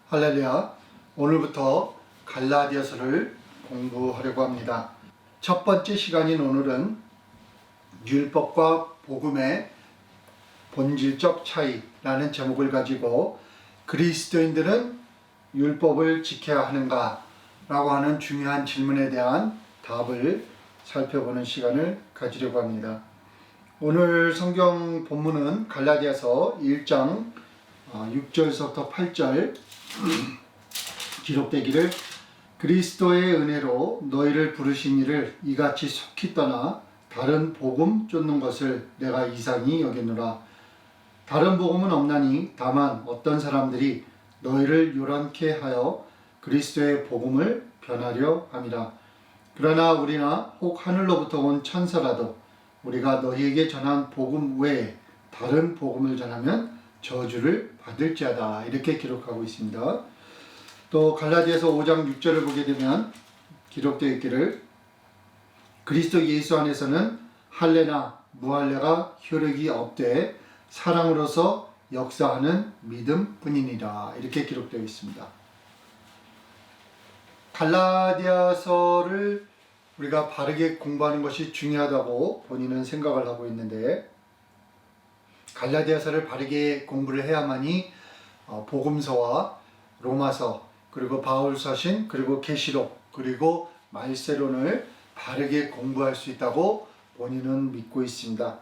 할렐루야. 오늘부터 갈라디아서를 공부하려고 합니다. 첫 번째 시간인 오늘은 율법과 복음의 본질적 차이라는 제목을 가지고 그리스도인들은 율법을 지켜야 하는가 라고 하는 중요한 질문에 대한 답을 살펴보는 시간을 가지려고 합니다. 오늘 성경 본문은 갈라디아서 1장 6절서부터 8절 기록되기를 그리스도의 은혜로 너희를 부르신 이를 이같이 속히 떠나 다른 복음 쫓는 것을 내가 이상히 여기노라. 다른 복음은 없나니 다만 어떤 사람들이 너희를 요란케 하여 그리스도의 복음을 변하려 함이라. 그러나 우리나 혹 하늘로부터 온 천사라도 우리가 너희에게 전한 복음 외에 다른 복음을 전하면 저주를 받을지어다. 이렇게 기록하고 있습니다. 또 갈라디아서 5장 6절을 보게 되면 기록되어 있기를 그리스도 예수 안에서는 할례나 무할례가 효력이 없되 사랑으로서 역사하는 믿음 뿐이니라. 이렇게 기록되어 있습니다. 갈라디아서를 우리가 바르게 공부하는 것이 중요하다고 본인은 생각을 하고 있는데 갈라디아서를 바르게 공부를 해야만이 복음서와 로마서 그리고 바울서신 그리고 계시록 그리고 말세론을 바르게 공부할 수 있다고 본인은 믿고 있습니다.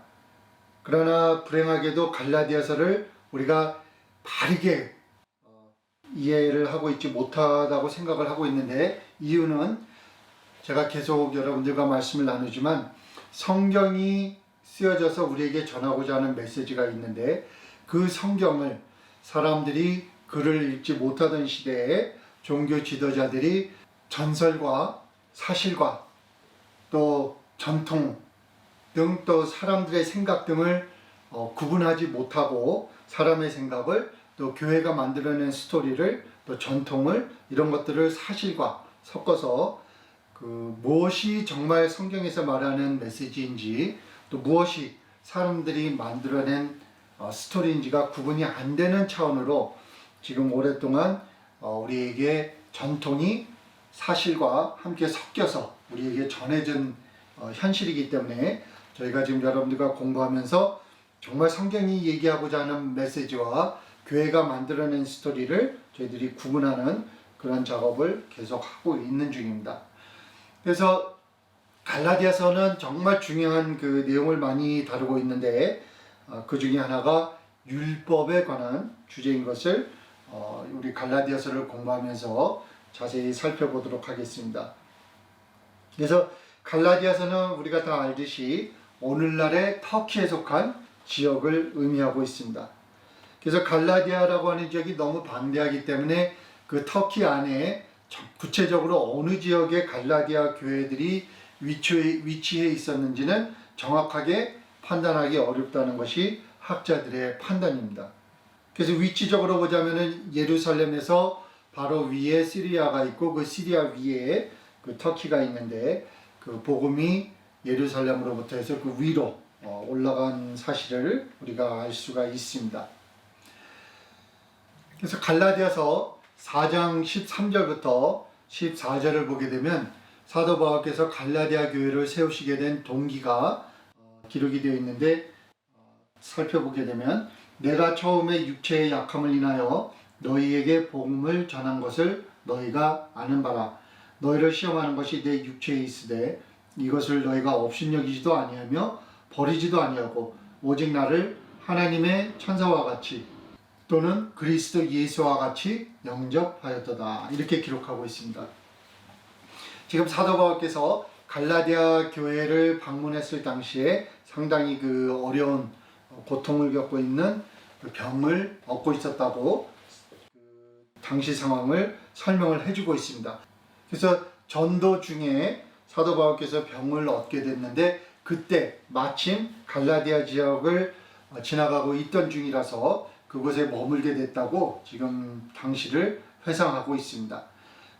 그러나 불행하게도 갈라디아서를 우리가 바르게 이해를 하고 있지 못하다고 생각을 하고 있는데 이유는 제가 계속 여러분들과 말씀을 나누지만 성경이 쓰여져서 우리에게 전하고자 하는 메시지가 있는데 그 성경을 사람들이 글을 읽지 못하던 시대에 종교 지도자들이 전설과 사실과 또 전통 등 또 사람들의 생각 등을 구분하지 못하고 사람의 생각을 또 교회가 만들어낸 스토리를 또 전통을 이런 것들을 사실과 섞어서 무엇이 정말 성경에서 말하는 메시지인지 또 무엇이 사람들이 만들어낸 스토리인지가 구분이 안 되는 차원으로 지금 오랫동안 우리에게 전통이 사실과 함께 섞여서 우리에게 전해진 현실이기 때문에 저희가 지금 여러분들과 공부하면서 정말 성경이 얘기하고자 하는 메시지와 교회가 만들어낸 스토리를 저희들이 구분하는 그런 작업을 계속하고 있는 중입니다. 그래서 갈라디아서는 정말 중요한 그 내용을 많이 다루고 있는데 그 중에 하나가 율법에 관한 주제인 것을 우리 갈라디아서를 공부하면서 자세히 살펴보도록 하겠습니다. 그래서 갈라디아서는 우리가 다 알듯이 오늘날의 터키에 속한 지역을 의미하고 있습니다. 그래서 갈라디아라고 하는 지역이 너무 방대하기 때문에 그 터키 안에 구체적으로 어느 지역에 갈라디아 교회들이 위치해 있었는지는 정확하게 판단하기 어렵다는 것이 학자들의 판단입니다. 그래서 위치적으로 보자면은 예루살렘에서 바로 위에 시리아가 있고 그 시리아 위에 그 터키가 있는데 그 복음이 예루살렘으로부터 해서 그 위로 올라간 사실을 우리가 알 수가 있습니다. 그래서 갈라디아서 4장 13절부터 14절을 보게 되면 사도 바울께서 갈라디아 교회를 세우시게 된 동기가 기록이 되어 있는데 살펴보게 되면 내가 처음에 육체의 약함을 인하여 너희에게 복음을 전한 것을 너희가 아는 바라. 너희를 시험하는 것이 내 육체에 있으되 이것을 너희가 업신여기지도 아니하며 버리지도 아니하고 오직 나를 하나님의 천사와 같이 또는 그리스도 예수와 같이 영접하였도다. 이렇게 기록하고 있습니다. 지금 사도 바울께서 갈라디아 교회를 방문했을 당시에 상당히 그 어려운 고통을 겪고 있는 그 병을 얻고 있었다고 당시 상황을 설명을 해주고 있습니다. 그래서 전도 중에 사도 바울께서 병을 얻게 됐는데 그때 마침 갈라디아 지역을 지나가고 있던 중이라서 그곳에 머물게 됐다고 지금 당시를 회상하고 있습니다.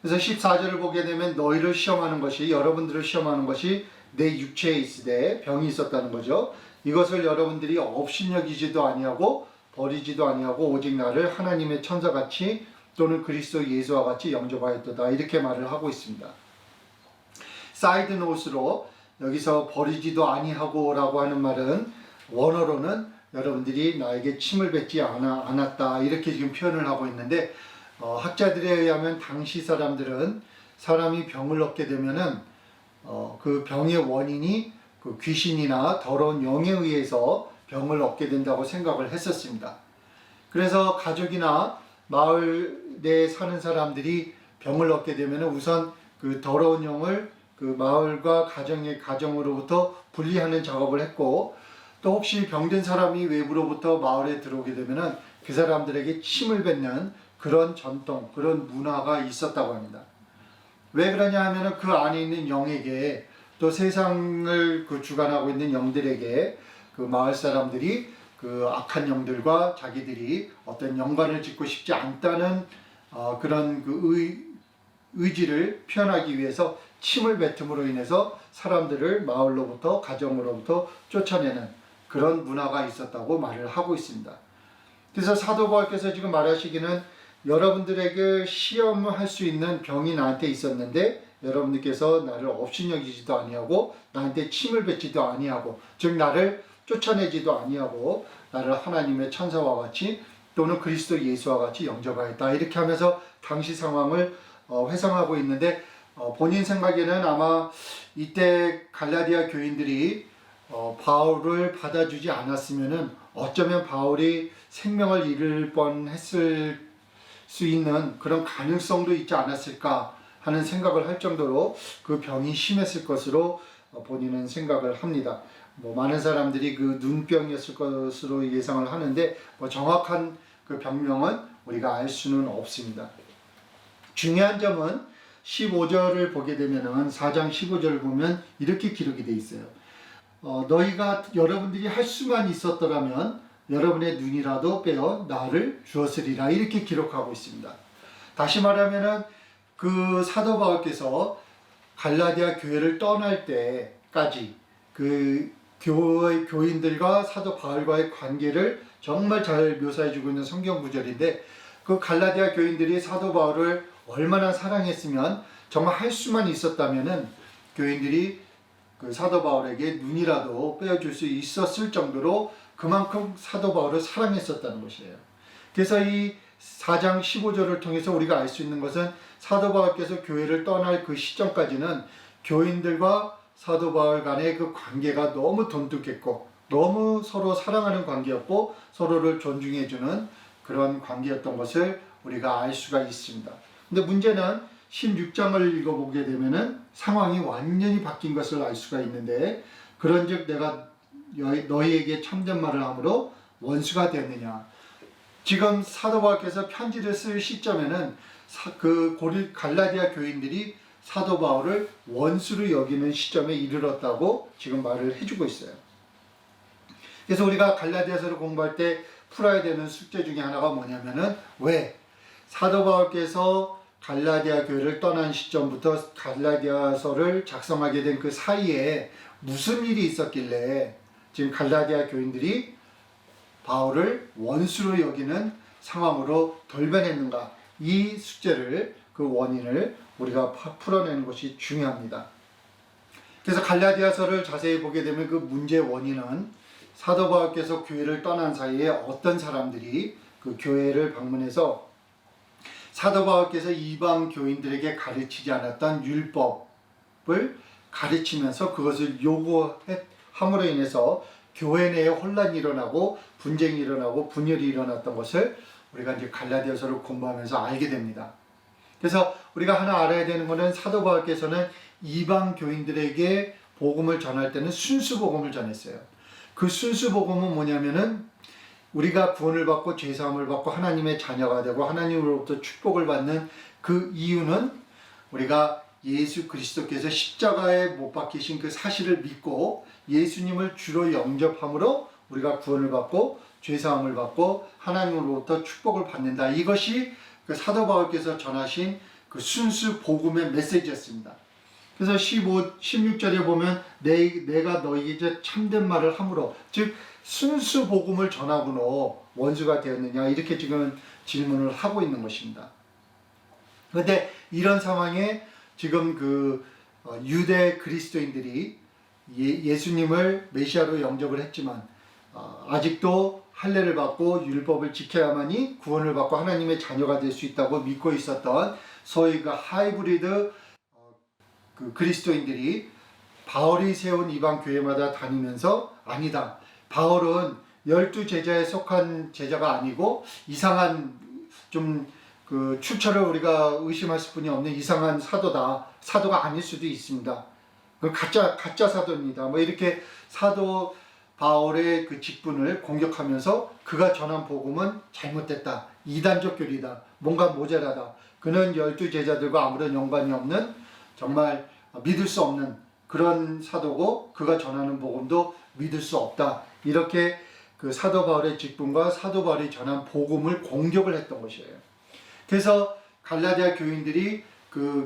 그래서 14절을 보게 되면 너희를 시험하는 것이 여러분들을 시험하는 것이 내 육체에 있으되 병이 있었다는 거죠. 이것을 여러분들이 업신여기지도 아니하고 버리지도 아니하고 오직 나를 하나님의 천사같이 또는 그리스도 예수와 같이 영접하였도다. 이렇게 말을 하고 있습니다. 사이드 노트로 여기서 버리지도 아니하고 라고 하는 말은 원어로는 여러분들이 나에게 침을 뱉지 않았다 이렇게 지금 표현을 하고 있는데, 학자들에 의하면 당시 사람들은 사람이 병을 얻게 되면은 그 병의 원인이 그 귀신이나 더러운 영에 의해서 병을 얻게 된다고 생각을 했었습니다. 그래서 가족이나 마을에 사는 사람들이 병을 얻게 되면 우선 그 더러운 영을 그 마을과 가정으로부터 분리하는 작업을 했고, 또 혹시 병든 사람이 외부로부터 마을에 들어오게 되면 그 사람들에게 침을 뱉는 그런 전통, 그런 문화가 있었다고 합니다. 왜 그러냐 하면 그 안에 있는 영에게, 또 세상을 그 주관하고 있는 영들에게 그 마을 사람들이 그 악한 영들과 자기들이 어떤 연관을 짓고 싶지 않다는 그런 그 의지를 표현하기 위해서 침을 뱉음으로 인해서 사람들을 마을로부터 가정으로부터 쫓아내는 그런 문화가 있었다고 말을 하고 있습니다. 그래서 사도 바울께서 지금 말하시기는 여러분들에게 시험할 수 있는 병이 나한테 있었는데 여러분들께서 나를 업신여기지도 아니하고 나한테 침을 뱉지도 아니하고, 즉 나를 쫓아내지도 아니하고 나를 하나님의 천사와 같이 또는 그리스도 예수와 같이 영접하였다. 이렇게 하면서 당시 상황을 회상하고 있는데, 본인 생각에는 아마 이때 갈라디아 교인들이 바울을 받아주지 않았으면은 어쩌면 바울이 생명을 잃을 뻔했을 수 있는 그런 가능성도 있지 않았을까 하는 생각을 할 정도로 그 병이 심했을 것으로 본인은 생각을 합니다. 많은 사람들이 그 눈병이었을 것으로 예상을 하는데 정확한 그 병명은 우리가 알 수는 없습니다. 중요한 점은 15절을 보게 되면은 4장 15절을 보면 이렇게 기록이 되어 있어요. 여러분들이 할 수만 있었더라면 여러분의 눈이라도 빼어 나를 주었으리라. 이렇게 기록하고 있습니다. 다시 말하면은 그 사도 바울께서 갈라디아 교회를 떠날 때까지 그 교인들과 사도 바울과의 관계를 정말 잘 묘사해주고 있는 성경 구절인데, 그 갈라디아 교인들이 사도 바울을 얼마나 사랑했으면 정말 할 수만 있었다면은 교인들이 그 사도 바울에게 눈이라도 빼어줄 수 있었을 정도로 그만큼 사도 바울을 사랑했었다는 것이에요. 그래서 이 4장 15절을 통해서 우리가 알 수 있는 것은 사도 바울께서 교회를 떠날 그 시점까지는 교인들과 사도 바울 간의 그 관계가 너무 돈독했고 너무 서로 사랑하는 관계였고 서로를 존중해주는 그런 관계였던 것을 우리가 알 수가 있습니다. 근데 문제는 16장을 읽어보게 되면은 상황이 완전히 바뀐 것을 알 수가 있는데, 그런즉 내가 너희에게 참된 말을 함으로 원수가 되었느냐. 지금 사도 바울께서 편지를 쓸 시점에는 그 갈라디아 교인들이 사도 바울을 원수로 여기는 시점에 이르렀다고 지금 말을 해주고 있어요. 그래서 우리가 갈라디아서를 공부할 때 풀어야 되는 숙제 중에 하나가 뭐냐면은, 왜 사도 바울께서 갈라디아 교회를 떠난 시점부터 갈라디아서를 작성하게 된 그 사이에 무슨 일이 있었길래 지금 갈라디아 교인들이 바울을 원수로 여기는 상황으로 돌변했는가, 이 숙제를, 그 원인을 우리가 풀어내는 것이 중요합니다. 그래서 갈라디아서를 자세히 보게 되면 그 문제의 원인은 사도 바울께서 교회를 떠난 사이에 어떤 사람들이 그 교회를 방문해서 사도 바울께서 이방 교인들에게 가르치지 않았던 율법을 가르치면서 그것을 요구함으로 인해서 교회 내에 혼란이 일어나고 분쟁이 일어나고 분열이 일어났던 것을 우리가 이제 갈라디아서를 공부하면서 알게 됩니다. 그래서 우리가 하나 알아야 되는 것은 사도 바울께서는 이방 교인들에게 복음을 전할 때는 순수 복음을 전했어요. 그 순수 복음은 뭐냐면은 우리가 구원을 받고 죄사함을 받고 하나님의 자녀가 되고 하나님으로부터 축복을 받는 그 이유는 우리가 예수 그리스도께서 십자가에 못 박히신 그 사실을 믿고 예수님을 주로 영접함으로 우리가 구원을 받고 죄사함을 받고 하나님으로부터 축복을 받는다. 이것이 그 사도 바울께서 전하신 그 순수 복음의 메시지였습니다. 그래서 16절에 보면 내가 너희에게 참된 말을 함으로, 즉 순수 복음을 전하고는 원수가 되었느냐, 이렇게 지금 질문을 하고 있는 것입니다. 그런데 이런 상황에 지금 유대 그리스도인들이 예수님을 메시아로 영접을 했지만 아직도 할례를 받고 율법을 지켜야만이 구원을 받고 하나님의 자녀가 될 수 있다고 믿고 있었던 소위 하이브리드 그리스도인들이 바울이 세운 이방 교회마다 다니면서 아니다. 바울은 12제자에 속한 제자가 아니고 이상한 좀 출처를 우리가 의심할 수뿐이 없는 이상한 사도다. 사도가 아닐 수도 있습니다. 가짜 사도입니다. 뭐 이렇게 사도 바울의 직분을 공격하면서 그가 전한 복음은 잘못됐다. 이단적 교리다. 뭔가 모자라다. 그는 12제자들과 아무런 연관이 없는 정말 믿을 수 없는 그런 사도고 그가 전하는 복음도 믿을 수 없다. 이렇게 사도 바울의 직분과 사도 바울이 전한 복음을 공격을 했던 것이에요. 그래서 갈라디아 교인들이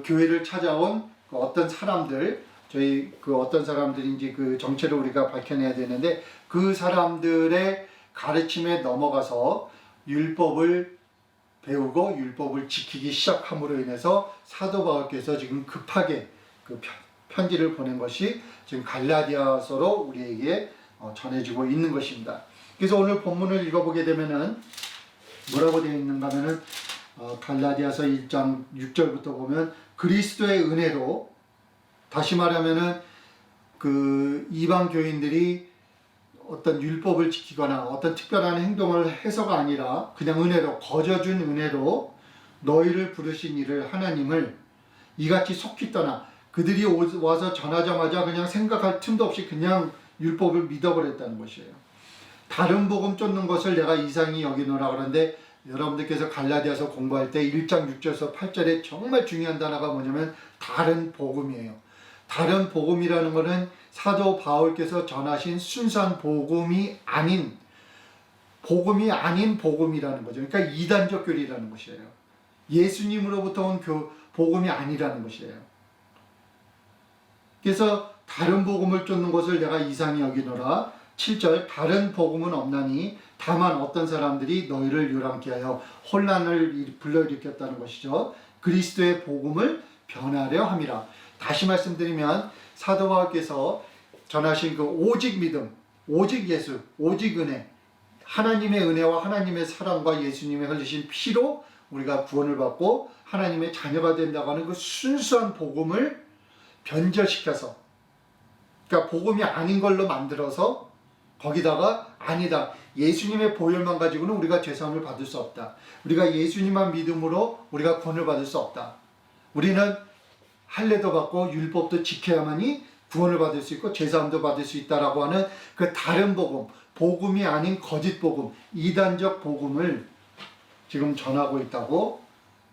교회를 찾아온 어떤 사람들, 저희 어떤 사람들인지 정체를 우리가 밝혀내야 되는데 그 사람들의 가르침에 넘어가서 율법을 배우고 율법을 지키기 시작함으로 인해서 사도 바울께서 지금 급하게 편지를 보낸 것이 지금 갈라디아서로 우리에게 전해지고 있는 것입니다. 그래서 오늘 본문을 읽어보게 되면은 뭐라고 되어 있는가 하면은 갈라디아서 1장 6절부터 보면 그리스도의 은혜로, 다시 말하면은 이방 교인들이 어떤 율법을 지키거나 어떤 특별한 행동을 해서가 아니라 그냥 은혜로, 거저준 은혜로 너희를 부르신 이를 하나님을 이같이 속히 떠나 그들이 와서 전하자마자 그냥 생각할 틈도 없이 그냥 율법을 믿어버렸다는 것이에요. 다른 복음 쫓는 것을 내가 이상히 여기노라. 그런데 여러분들께서 갈라디아서 공부할 때 1장 6절에서 8절에 정말 중요한 단어가 뭐냐면 다른 복음이에요. 다른 복음이라는 것은 사도 바울께서 전하신 순수한 복음이 아닌 복음이라는 거죠. 그러니까 이단적 교리라는 것이에요. 예수님으로부터 온 복음이 아니라는 것이에요. 그래서 다른 복음을 쫓는 것을 내가 이상히 여기노라. 7절 다른 복음은 없나니 다만 어떤 사람들이 너희를 요란케 하여 혼란을 불러일으켰다는 것이죠. 그리스도의 복음을 변하려 함이라. 다시 말씀드리면 사도 바울께서 전하신 오직 믿음, 오직 예수, 오직 은혜, 하나님의 은혜와 하나님의 사랑과 예수님의 흘리신 피로 우리가 구원을 받고 하나님의 자녀가 된다고 하는 순수한 복음을 변절시켜서, 그러니까 복음이 아닌 걸로 만들어서 거기다가 아니다. 예수님의 보혈만 가지고는 우리가 죄사함을 받을 수 없다. 우리가 예수님만 믿음으로 우리가 구원을 받을 수 없다. 우리는 할례도 받고 율법도 지켜야만이 구원을 받을 수 있고 죄사함도 받을 수 있다라고 하는 다른 복음, 복음이 아닌 거짓 복음, 이단적 복음을 지금 전하고 있다고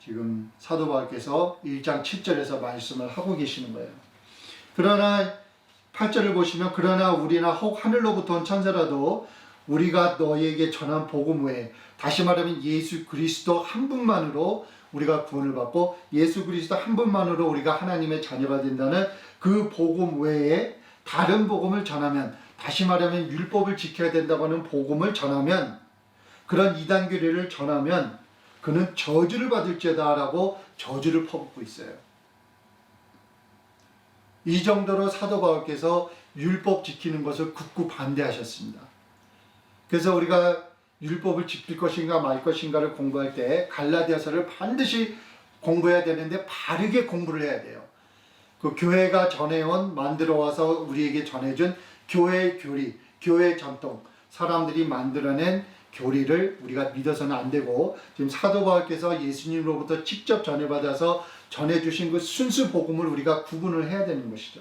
지금 사도 바울께서 1장 7절에서 말씀을 하고 계시는 거예요. 그러나 8절을 보시면 그러나 우리나 혹 하늘로부터 온 천사라도 우리가 너희에게 전한 복음 외에, 다시 말하면 예수 그리스도 한 분만으로 우리가 구원을 받고 예수 그리스도 한 분만으로 우리가 하나님의 자녀가 된다는 그 복음 외에 다른 복음을 전하면, 다시 말하면 율법을 지켜야 된다고 하는 복음을 전하면, 그런 이단 교리를 전하면 그는 저주를 받을지어다라고 저주를 퍼붓고 있어요. 이 정도로 사도 바울께서 율법 지키는 것을 굳고 반대하셨습니다. 그래서 우리가 율법을 지킬 것인가 말 것인가를 공부할 때 갈라디아서를 반드시 공부해야 되는데 바르게 공부를 해야 돼요. 교회가 전해온, 만들어와서 우리에게 전해준 교회의 교리, 교회의 전통, 사람들이 만들어낸 교리를 우리가 믿어서는 안 되고, 지금 사도 바울께서 예수님으로부터 직접 전해받아서 전해주신 순수 복음을 우리가 구분을 해야 되는 것이죠.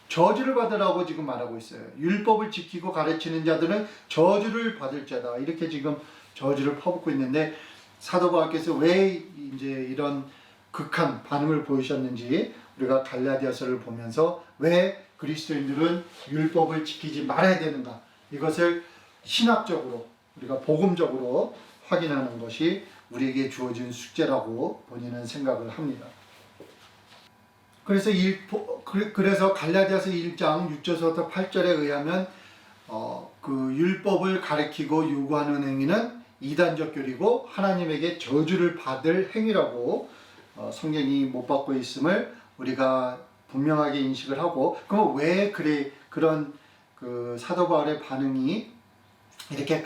저주를 받으라고 지금 말하고 있어요. 율법을 지키고 가르치는 자들은 저주를 받을 자다. 이렇게 지금 저주를 퍼붓고 있는데 사도 바울께서 왜 이제 이런 극한 반응을 보이셨는지 우리가 갈라디아서를 보면서 왜 그리스도인들은 율법을 지키지 말아야 되는가, 이것을 신학적으로 우리가 복음적으로 확인하는 것이 우리에게 주어진 숙제라고 본인은 생각을 합니다. 그래서 갈라디아서 1장 6절부터 8절에 의하면 율법을 가리키고 요구하는 행위는 이단적 교리고 하나님에게 저주를 받을 행위라고 성경이 못 받고 있음을 우리가 분명하게 인식을 하고, 그럼 왜 그런 그 사도 바울의 반응이 이렇게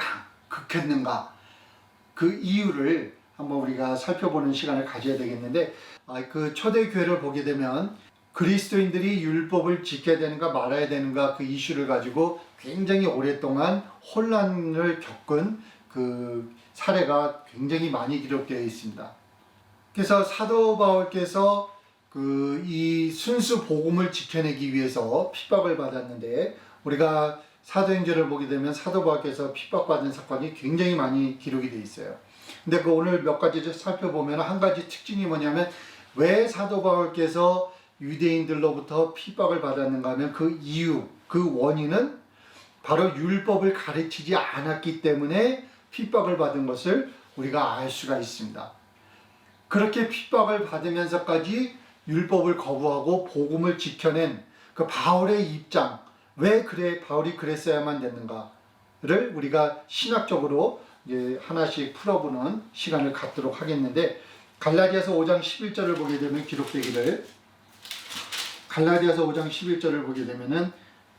극했는가, 그 이유를 한번 우리가 살펴보는 시간을 가져야 되겠는데, 그 초대교회를 보게 되면 그리스도인들이 율법을 지켜야 되는가 말아야 되는가 그 이슈를 가지고 굉장히 오랫동안 혼란을 겪은 그 사례가 굉장히 많이 기록되어 있습니다. 그래서 사도 바울께서 이 순수 복음을 지켜내기 위해서 핍박을 받았는데, 우리가 사도행전을 보게 되면 사도 바울께서 핍박받은 사건이 굉장히 많이 기록이 되어 있어요. 근데 오늘 몇 가지 살펴보면 한 가지 특징이 뭐냐면, 왜 사도 바울께서 유대인들로부터 핍박을 받았는가 하면 그 이유, 그 원인은 바로 율법을 가르치지 않았기 때문에 핍박을 받은 것을 우리가 알 수가 있습니다. 그렇게 핍박을 받으면서까지 율법을 거부하고 복음을 지켜낸 그 바울의 입장, 왜 바울이 그랬어야만 됐는가를 우리가 신학적으로 이제 하나씩 풀어보는 시간을 갖도록 하겠는데, 갈라디아서 5장 11절을 보게 되면 갈라디아서 5장 11절을 보게 되면은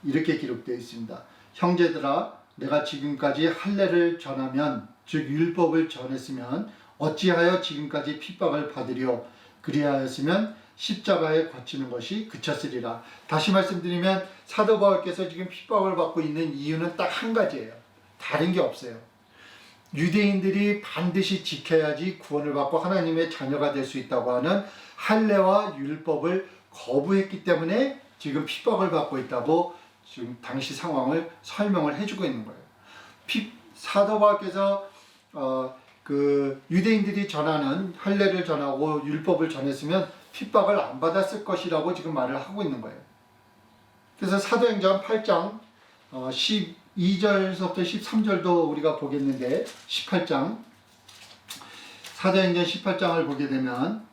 이렇게 기록되어 있습니다. 형제들아, 내가 지금까지 할례를 전하면, 즉 율법을 전했으면 어찌하여 지금까지 핍박을 받으려? 그리하였으면 십자가에 걷히는 것이 그쳤으리라. 다시 말씀드리면 사도 바울께서 지금 핍박을 받고 있는 이유는 딱 한 가지예요. 다른 게 없어요. 유대인들이 반드시 지켜야지 구원을 받고 하나님의 자녀가 될 수 있다고 하는 할례와 율법을 거부했기 때문에 지금 핍박을 받고 있다고 지금 당시 상황을 설명을 해주고 있는 거예요. 사도 바울께서 그 유대인들이 전하는 할례를 전하고 율법을 전했으면 핍박을 안 받았을 것이라고 지금 말을 하고 있는 거예요. 그래서 사도행전 8장 12절부터 13절도 우리가 보겠는데, 18장 사도행전 18장을 보게 되면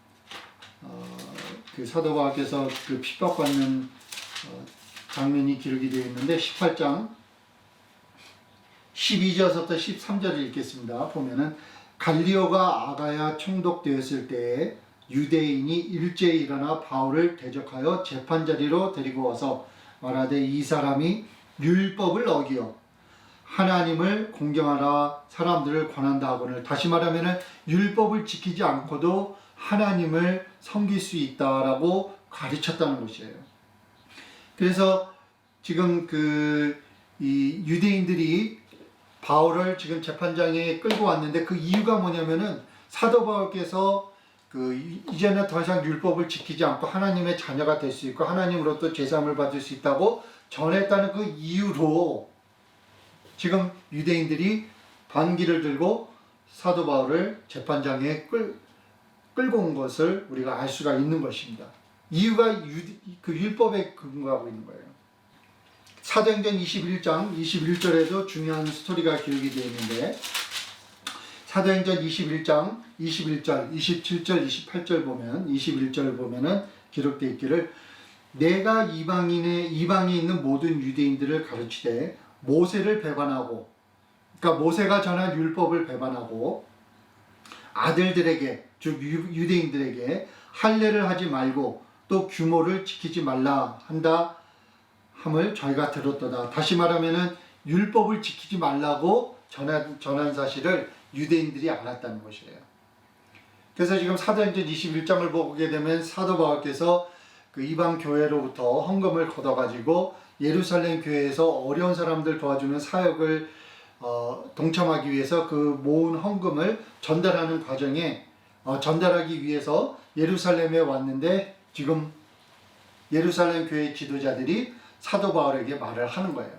그 사도 바울께서 그 핍박받는 장면이 기록이 되어 있는데, 18장 12절부터 13절을 읽겠습니다. 보면은, 갈리오가 아가야 총독되었을 때에 유대인이 일제히 일어나 바울을 대적하여 재판자리로 데리고 와서 말하되, 이 사람이 율법을 어기어 하나님을 공경하라 사람들을 권한다 하거늘. 다시 말하면 율법을 지키지 않고도 하나님을 섬길 수 있다라고 가르쳤다는 것이에요. 그래서 지금 이 유대인들이 바울을 지금 재판장에 끌고 왔는데, 그 이유가 뭐냐면은 사도 바울께서 이제는 더 이상 율법을 지키지 않고 하나님의 자녀가 될 수 있고 하나님으로부터 제사함을 받을 수 있다고 전했다는 그 이유로 지금 유대인들이 반기를 들고 사도 바울을 재판장에 끌고 온 것을 우리가 알 수가 있는 것입니다. 이유가 그 율법에 근거하고 있는 거예요. 사도행전 21장 21절에도 중요한 스토리가 기록이 되어 있는데, 사도행전 21장 21절, 27절, 28절 보면, 21절 보면은 기록되어 있기를, 내가 이방에 있는 모든 유대인들을 가르치되 모세를 배반하고, 그러니까 모세가 전한 율법을 배반하고 아들들에게, 즉 유대인들에게 할례를 하지 말고 또 규모를 지키지 말라 한다 함을 저희가 들었도다. 다시 말하면은 율법을 지키지 말라고 전한 사실을 유대인들이 알았다는 것이에요. 그래서 지금 사도행전 21장을 보게 되면 사도 바울께서 그 이방 교회로부터 헌금을 걷어가지고 예루살렘 교회에서 어려운 사람들 도와주는 사역을 동참하기 위해서 그 모은 헌금을 전달하는 과정에 전달하기 위해서 예루살렘에 왔는데, 지금 예루살렘 교회 지도자들이 사도 바울에게 말을 하는 거예요.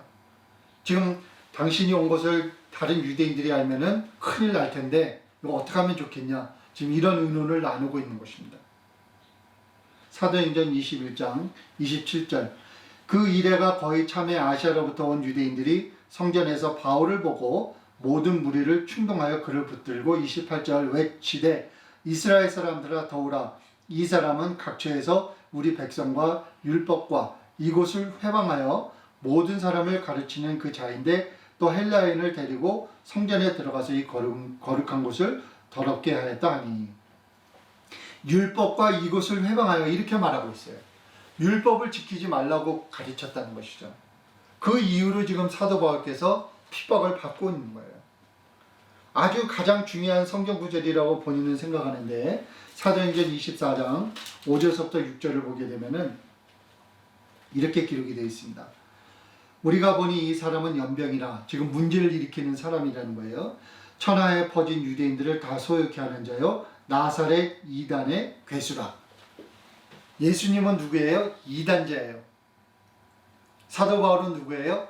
지금 당신이 온 것을 다른 유대인들이 알면은 큰일 날 텐데 이거 어떻게 하면 좋겠냐, 지금 이런 의논을 나누고 있는 것입니다. 사도행전 21장 27절, 그 이래가 거의 참에 아시아로부터 온 유대인들이 성전에서 바울을 보고 모든 무리를 충동하여 그를 붙들고 28절 외치되, 이스라엘 사람들아 더우라, 이 사람은 각처에서 우리 백성과 율법과 이곳을 회방하여 모든 사람을 가르치는 그 자인데, 또 헬라인을 데리고 성전에 들어가서 이 거룩한 곳을 더럽게 하였다 하니. 율법과 이것을 회방하여 이렇게 말하고 있어요. 율법을 지키지 말라고 가르쳤다는 것이죠. 그 이유로 지금 사도 바울께서 핍박을 받고 있는 거예요. 아주 가장 중요한 성경 구절이라고 본인은 생각하는데 사도행전 24장 5절부터 6절을 보게 되면은 이렇게 기록이 되어 있습니다. 우리가 보니 이 사람은 연병이라, 지금 문제를 일으키는 사람이라는 거예요. 천하에 퍼진 유대인들을 다 소욕케 하는 자요 나사렛 이단의 괴수라. 예수님은 누구예요? 이단자예요. 사도 바울은 누구예요?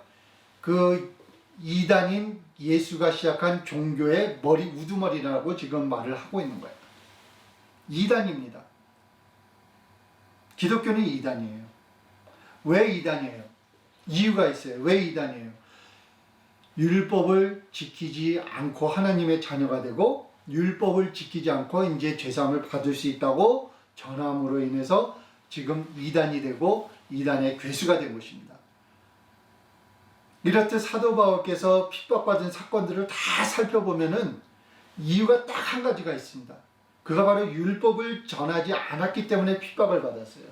그 이단인 예수가 시작한 종교의 우두머리라고 지금 말을 하고 있는 거예요. 이단입니다. 기독교는 이단이에요. 왜 이단이에요? 이유가 있어요. 왜 이단이에요? 율법을 지키지 않고 하나님의 자녀가 되고 율법을 지키지 않고 이제 죄사함을 받을 수 있다고 전함으로 인해서 지금 이단이 되고 이단의 괴수가 된 것입니다. 이렇듯 사도 바울께서 핍박받은 사건들을 다 살펴보면은 이유가 딱 한 가지가 있습니다. 그가 바로 율법을 전하지 않았기 때문에 핍박을 받았어요.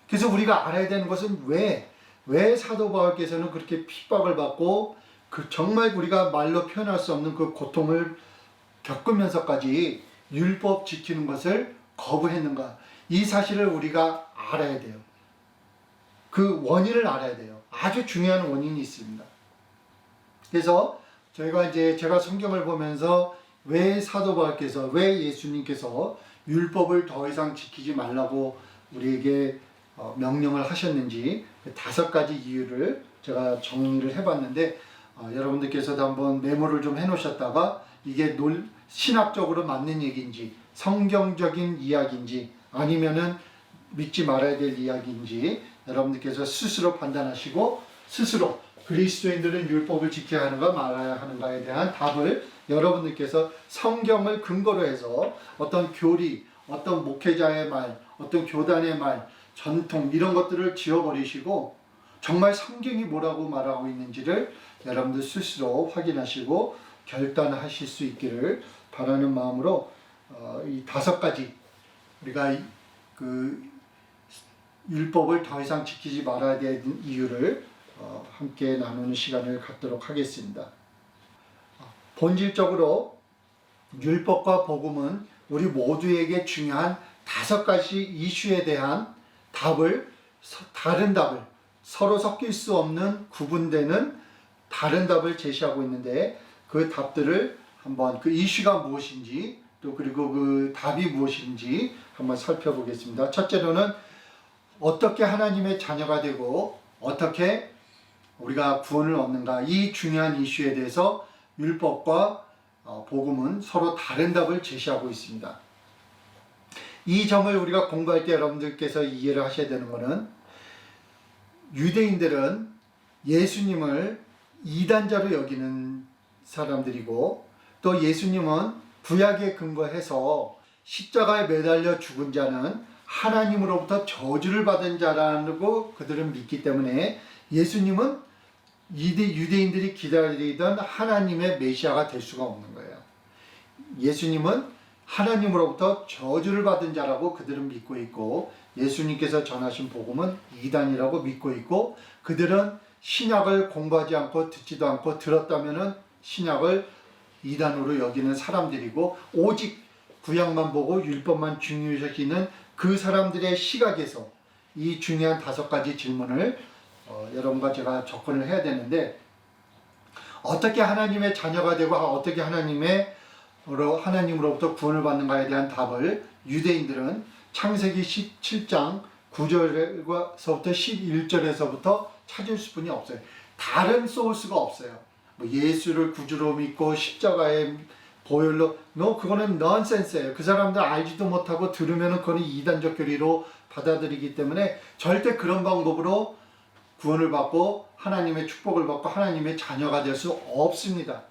그래서 우리가 알아야 되는 것은 왜 사도 바울께서는 그렇게 핍박을 받고 정말 우리가 말로 표현할 수 없는 그 고통을 겪으면서까지 율법 지키는 것을 거부했는가? 이 사실을 우리가 알아야 돼요. 그 원인을 알아야 돼요. 아주 중요한 원인이 있습니다. 그래서 제가 성경을 보면서 왜 사도 바울께서, 왜 예수님께서 율법을 더 이상 지키지 말라고 우리에게 명령을 하셨는지 5가지 이유를 제가 정리를 해봤는데 여러분들께서도 한번 메모를 좀 해놓으셨다가 이게 신학적으로 맞는 얘기인지 성경적인 이야기인지 아니면은 믿지 말아야 될 이야기인지 여러분들께서 스스로 판단하시고 스스로 그리스도인들은 율법을 지켜야 하는가 말아야 하는가에 대한 답을 여러분들께서 성경을 근거로 해서 어떤 교리, 어떤 목회자의 말, 어떤 교단의 말, 전통 이런 것들을 지워버리시고 정말 성경이 뭐라고 말하고 있는지를 여러분들 스스로 확인하시고 결단하실 수 있기를 바라는 마음으로 이 5가지 우리가 그 율법을 더 이상 지키지 말아야 되는 이유를 함께 나누는 시간을 갖도록 하겠습니다. 본질적으로 율법과 복음은 우리 모두에게 중요한 5가지 이슈에 대한 다른 답을 서로 섞일 수 없는 구분되는 다른 답을 제시하고 있는데 그 답들을 한번 그 이슈가 무엇인지 또 그리고 그 답이 무엇인지 한번 살펴보겠습니다. 첫째로는 어떻게 하나님의 자녀가 되고 어떻게 우리가 구원을 얻는가, 이 중요한 이슈에 대해서 율법과 복음은 서로 다른 답을 제시하고 있습니다. 이 점을 우리가 공부할 때 여러분들께서 이해를 하셔야 되는 것은 유대인들은 예수님을 이단자로 여기는 사람들이고 또 예수님은 구약에 근거해서 십자가에 매달려 죽은 자는 하나님으로부터 저주를 받은 자라고 그들은 믿기 때문에 예수님은 유대인들이 기다리던 하나님의 메시아가 될 수가 없는 거예요. 예수님은 하나님으로부터 저주를 받은 자라고 그들은 믿고 있고 예수님께서 전하신 복음은 이단이라고 믿고 있고 그들은 신약을 공부하지 않고 듣지도 않고 들었다면은 신약을 이단으로 여기는 사람들이고 오직 구약만 보고 율법만 중요시하는 그 사람들의 시각에서 이 중요한 5가지 질문을 여러분과 제가 접근을 해야 되는데 어떻게 하나님의 자녀가 되고 어떻게 하나님으로부터 구원을 받는가에 대한 답을 유대인들은 창세기 17장 9절에서부터 11절에서부터 찾을 수뿐이 없어요. 다른 소스가 없어요. 뭐 예수를 구주로 믿고 십자가의 보혈로 그거는 넌센스예요. 그 사람들 알지도 못하고 들으면 그거는 이단적 교리로 받아들이기 때문에 절대 그런 방법으로 구원을 받고 하나님의 축복을 받고 하나님의 자녀가 될 수 없습니다.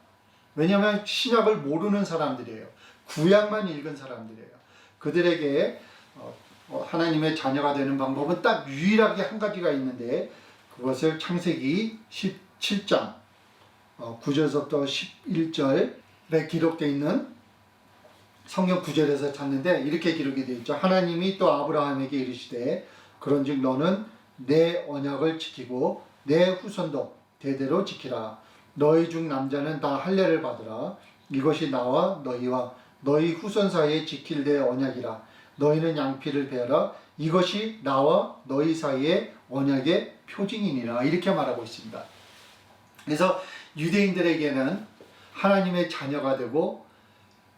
왜냐하면 신약을 모르는 사람들이에요. 구약만 읽은 사람들이에요. 그들에게 하나님의 자녀가 되는 방법은 딱 유일하게 한 가지가 있는데 그것을 창세기 17장 9절부터 11절에 기록되어 있는 성경 구절에서 찾는데 이렇게 기록이 되어 있죠. 하나님이 또 아브라함에게 이르시되 그런즉 너는 내 언약을 지키고 내 후손도 대대로 지키라. 너희 중 남자는 다 할례를 받으라. 이것이 나와 너희와 너희 후손 사이에 지킬 내 언약이라. 너희는 양피를 베어라. 이것이 나와 너희 사이의 언약의 표징이니라. 이렇게 말하고 있습니다. 그래서 유대인들에게는 하나님의 자녀가 되고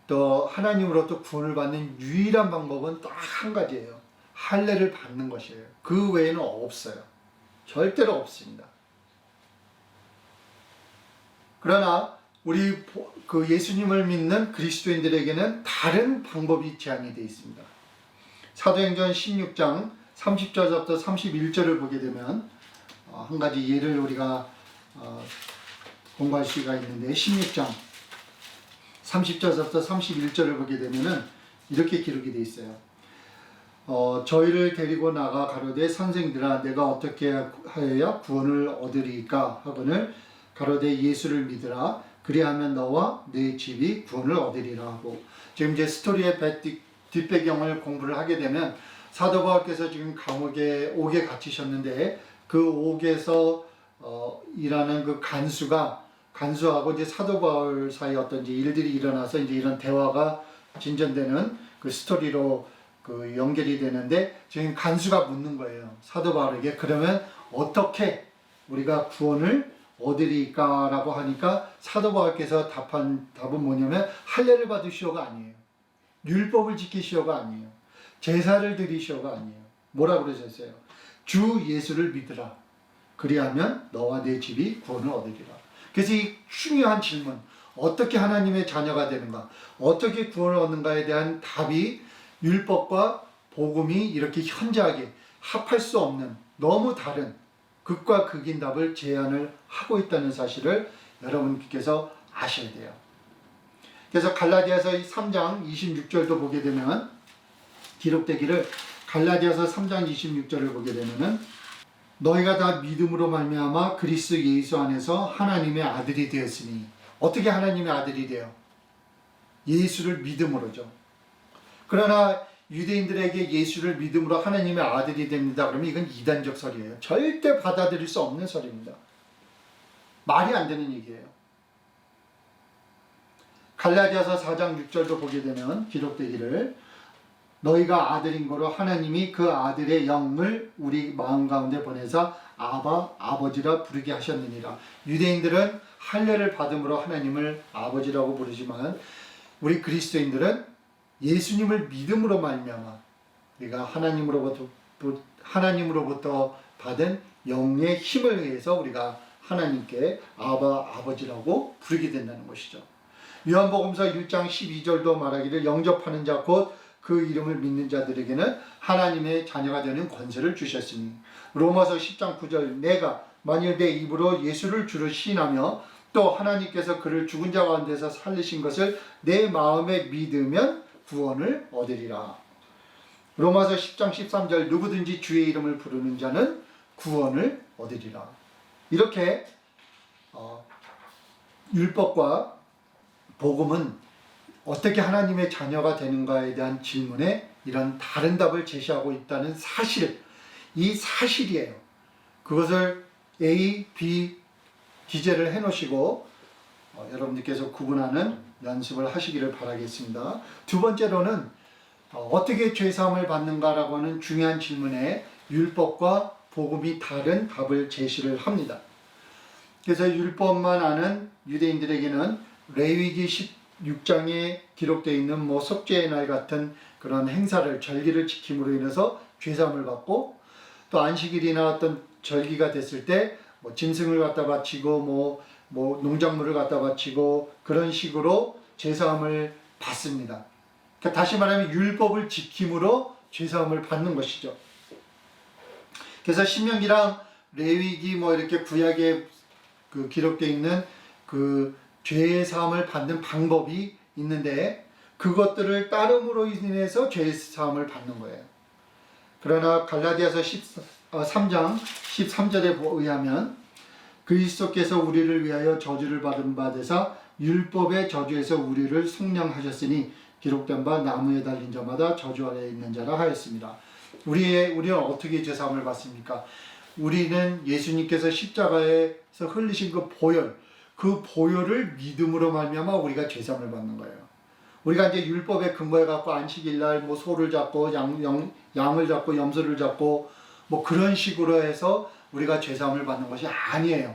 또 하나님으로부터 구원을 받는 유일한 방법은 딱 한 가지예요. 할례를 받는 것이에요. 그 외에는 없어요. 절대로 없습니다. 그러나 우리 그 예수님을 믿는 그리스도인들에게는 다른 방법이 제한이 되어 있습니다. 사도행전 16장 30절부터 31절을 보게 되면 한 가지 예를 우리가 공부할 수가 있는데 16장 30절부터 31절을 보게 되면은 이렇게 기록이 되어 있어요. 저희를 데리고 나가 가로되 선생들아 내가 어떻게 하여야 구원을 얻으리까 하거늘 가로되 예수를 믿으라 그리하면 너와 네 집이 구원을 얻으리라 하고 지금 이제 스토리의 뒷배경을 공부를 하게 되면 사도 바울께서 지금 감옥에 옥에 갇히셨는데 그 옥에서 일하는 그 간수하고 이제 사도 바울 사이 어떤 이제 일들이 일어나서 이제 이런 대화가 진전되는 그 스토리로 그 연결이 되는데 지금 간수가 묻는 거예요. 사도 바울에게 그러면 어떻게 우리가 구원을 얻으리까라고 하니까 사도 바울께서 답은 뭐냐면 할례를 받으시오가 아니에요. 율법을 지키시오가 아니에요. 제사를 드리시오가 아니에요. 뭐라고 그러셨어요? 주 예수를 믿으라. 그리하면 너와 내 집이 구원을 얻으리라. 그래서 이 중요한 질문, 어떻게 하나님의 자녀가 되는가, 어떻게 구원을 얻는가에 대한 답이 율법과 복음이 이렇게 현저하게 합할 수 없는 너무 다른 극과 극인 답을 제안을 하고 있다는 사실을 여러분께서 아셔야 돼요. 그래서 갈라디아서 3장 26절도 보게 되면 기록되기를 갈라디아서 3장 26절을 보게 되면은 너희가 다 믿음으로 말미암아 그리스도 예수 안에서 하나님의 아들이 되었으니 어떻게 하나님의 아들이 돼요? 예수를 믿음으로죠. 그러나 유대인들에게 예수를 믿음으로 하나님의 아들이 됩니다. 그러면 이건 이단적 설이에요. 절대 받아들일 수 없는 설입니다. 말이 안 되는 얘기예요. 갈라디아서 4장 6절도 보게 되면 기록되기를 너희가 아들인 거로 하나님이 그 아들의 영을 우리 마음 가운데 보내사 아버지라 부르게 하셨느니라. 유대인들은 할례를 받음으로 하나님을 아버지라고 부르지만 우리 그리스도인들은 예수님을 믿음으로 말미암아 우리가 하나님으로부터 받은 영의 힘을 의해서 우리가 하나님께 아버지라고 부르게 된다는 것이죠. 요한복음서 1장 12절도 말하기를 영접하는 자 곧 그 이름을 믿는 자들에게는 하나님의 자녀가 되는 권세를 주셨으니 로마서 10장 9절 내가 만일 내 입으로 예수를 주로 시인하며 또 하나님께서 그를 죽은 자 가운데서 살리신 것을 내 마음에 믿으면 구원을 얻으리라. 로마서 10장 13절 누구든지 주의 이름을 부르는 자는 구원을 얻으리라. 이렇게 율법과 복음은 어떻게 하나님의 자녀가 되는가에 대한 질문에 이런 다른 답을 제시하고 있다는 사실, 이 사실이에요. 그것을 A, B 기재를 해놓으시고 여러분들께서 구분하는 연습을 하시기를 바라겠습니다. 두 번째로는 어떻게 죄사함을 받는가라고 하는 중요한 질문에 율법과 복음이 다른 답을 제시를 합니다. 그래서 율법만 아는 유대인들에게는 레위기 16장에 기록되어 있는 속죄의 날 같은 그런 행사를 절기를 지킴으로 인해서 죄사함을 받고 또 안식일이나 어떤 절기가 됐을 때 짐승을 갖다 바치고 농작물을 갖다 바치고 그런 식으로 죄사함을 받습니다. 그러니까 다시 말하면 율법을 지킴으로 죄사함을 받는 것이죠. 그래서 신명기랑 레위기 이렇게 구약에 기록되어 있는 그 죄의 사함을 받는 방법이 있는데 그것들을 따름으로 인해서 죄의 사함을 받는 거예요. 그러나 갈라디아서 3장 13절에 의하면 그리스도께서 우리를 위하여 저주를 받은 바 되사 율법의 저주에서 우리를 속량하셨으니 기록된 바 나무에 달린 자마다 저주 아래에 있는 자라 하였습니다. 우리는 어떻게 죄사함을 받습니까? 우리는 예수님께서 십자가에서 흘리신 그 보혈, 그 보혈을 믿음으로 말미암아 우리가 죄사함을 받는 거예요. 우리가 이제 율법에 근거해 갖고 안식일날 뭐 소를 잡고 양을 잡고 염소를 잡고 뭐 그런 식으로 해서 우리가 죄사함을 받는 것이 아니에요.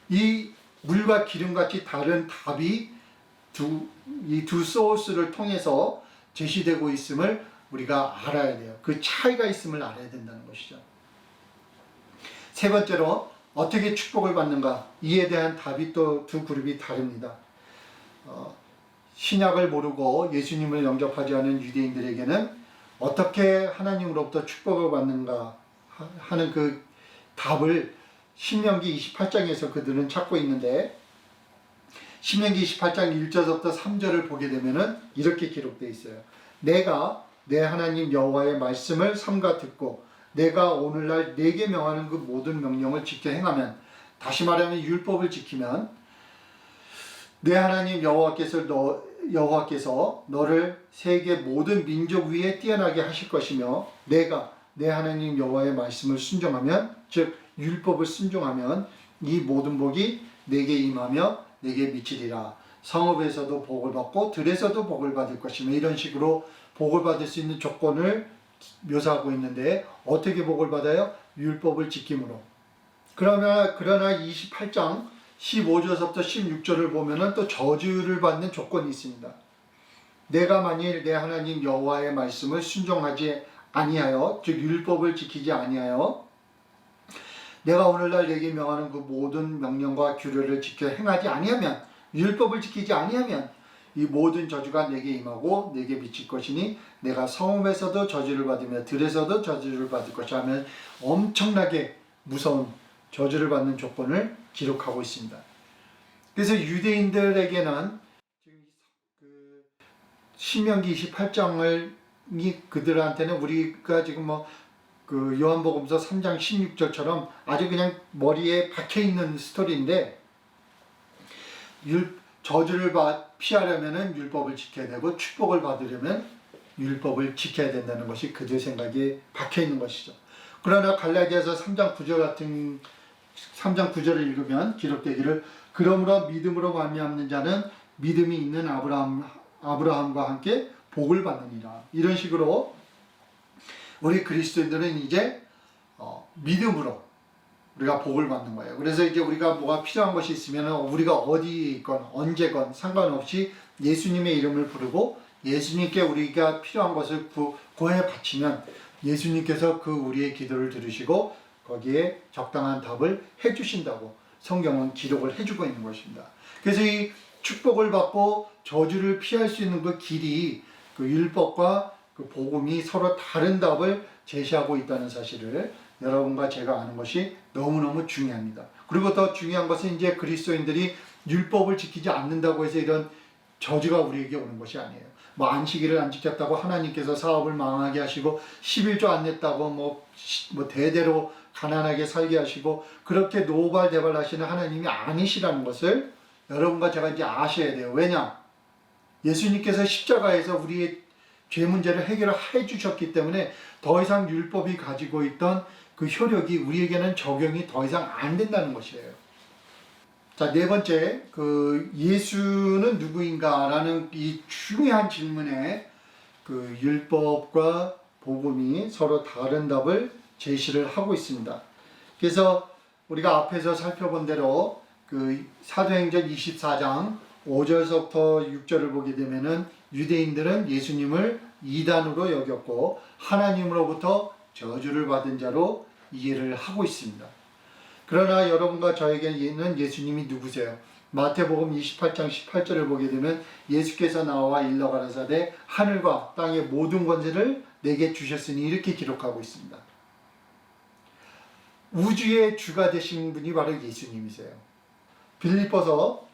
이 물과 기름같이 다른 답이 이 두 소스를 통해서 제시되고 있음을 우리가 알아야 돼요. 그 차이가 있음을 알아야 된다는 것이죠. 세 번째로 어떻게 축복을 받는가? 이에 대한 답이 또 두 그룹이 다릅니다. 신약을 모르고 예수님을 영접하지 않은 유대인들에게는 어떻게 하나님으로부터 축복을 받는가 하는 그 답을 신명기 28장에서 그들은 찾고 있는데, 신명기 28장 1절부터 3절을 보게 되면은 이렇게 기록되어 있어요. 내가 내 하나님 여호와의 말씀을 삼가 듣고 내가 오늘날 내게 명하는 그 모든 명령을 지켜 행하면, 다시 말하면 율법을 지키면 내 하나님 여호와께서 너를 세계 모든 민족 위에 뛰어나게 하실 것이며, 내가 내 하나님 여호와의 말씀을 순종하면, 즉 율법을 순종하면 이 모든 복이 내게 임하며 내게 미치리라. 성읍에서도 복을 받고 들에서도 복을 받을 것이며, 이런 식으로 복을 받을 수 있는 조건을 묘사하고 있는데, 어떻게 복을 받아요? 율법을 지킴으로. 그러나 28장 15절부터 16절을 보면은 또 저주를 받는 조건이 있습니다. 내가 만일 내 하나님 여호와의 말씀을 순종하지 아니하여, 즉 율법을 지키지 아니하여 내가 오늘날 내게 명하는 그 모든 명령과 규례를 지켜 행하지 아니하면, 율법을 지키지 아니하면 이 모든 저주가 내게 임하고 내게 미칠 것이니 내가 성읍에서도 저주를 받으며 들에서도 저주를 받을 것이라 하면, 엄청나게 무서운 저주를 받는 조건을 기록하고 있습니다. 그래서 유대인들에게는 지금 신명기 28장을 그들한테는 우리가 지금 그 요한복음서 3장 16절처럼 아주 그냥 머리에 박혀있는 스토리인데, 저주를 피하려면 율법을 지켜야 되고 축복을 받으려면 율법을 지켜야 된다는 것이 그들 생각에 박혀있는 것이죠. 그러나 갈라디아서 3장 9절을 읽으면 기록되기를, 그러므로 믿음으로 말미암는 자는 믿음이 있는 아브라함과 함께 복을 받느니라. 이런 식으로 우리 그리스도인들은 이제 믿음으로 우리가 복을 받는 거예요. 그래서 이제 우리가 뭐가 필요한 것이 있으면 우리가 어디에 있건 언제건 상관없이 예수님의 이름을 부르고 예수님께 우리가 필요한 것을 구해 바치면 예수님께서 그 우리의 기도를 들으시고 거기에 적당한 답을 해주신다고 성경은 기록을 해주고 있는 것입니다. 그래서 이 축복을 받고 저주를 피할 수 있는 그 길이, 그 율법과 그 복음이 서로 다른 답을 제시하고 있다는 사실을 여러분과 제가 아는 것이 너무너무 중요합니다. 그리고 더 중요한 것은 이제 그리스도인들이 율법을 지키지 않는다고 해서 이런 저주가 우리에게 오는 것이 아니에요. 뭐 안식일을 안 지켰다고 하나님께서 사업을 망하게 하시고 11조 안 냈다고 뭐 대대로 가난하게 살게 하시고 그렇게 노발대발 하시는 하나님이 아니시라는 것을 여러분과 제가 이제 아셔야 돼요. 왜냐? 예수님께서 십자가에서 우리의 죄 문제를 해결해 주셨기 때문에 더 이상 율법이 가지고 있던 그 효력이 우리에게는 적용이 더 이상 안 된다는 것이에요. 자, 네 번째, 그 예수는 누구인가라는 이 중요한 질문에 그 율법과 복음이 서로 다른 답을 제시를 하고 있습니다. 그래서 우리가 앞에서 살펴본 대로 그 사도행전 24장 5절부터 6절을 보게 되면은 유대인들은 예수님을 이단으로 여겼고 하나님으로부터 저주를 받은 자로 이해를 하고 있습니다. 그러나 여러분과 저에게는 예수님이 누구세요? 마태복음 28장 18절을 보게 되면 예수께서 나와 일러 가라사대 하늘과 땅의 모든 권세를 내게 주셨으니 이렇게 기록하고 있습니다. 우주의 주가 되신 분이 바로 예수님이세요. 빌립보서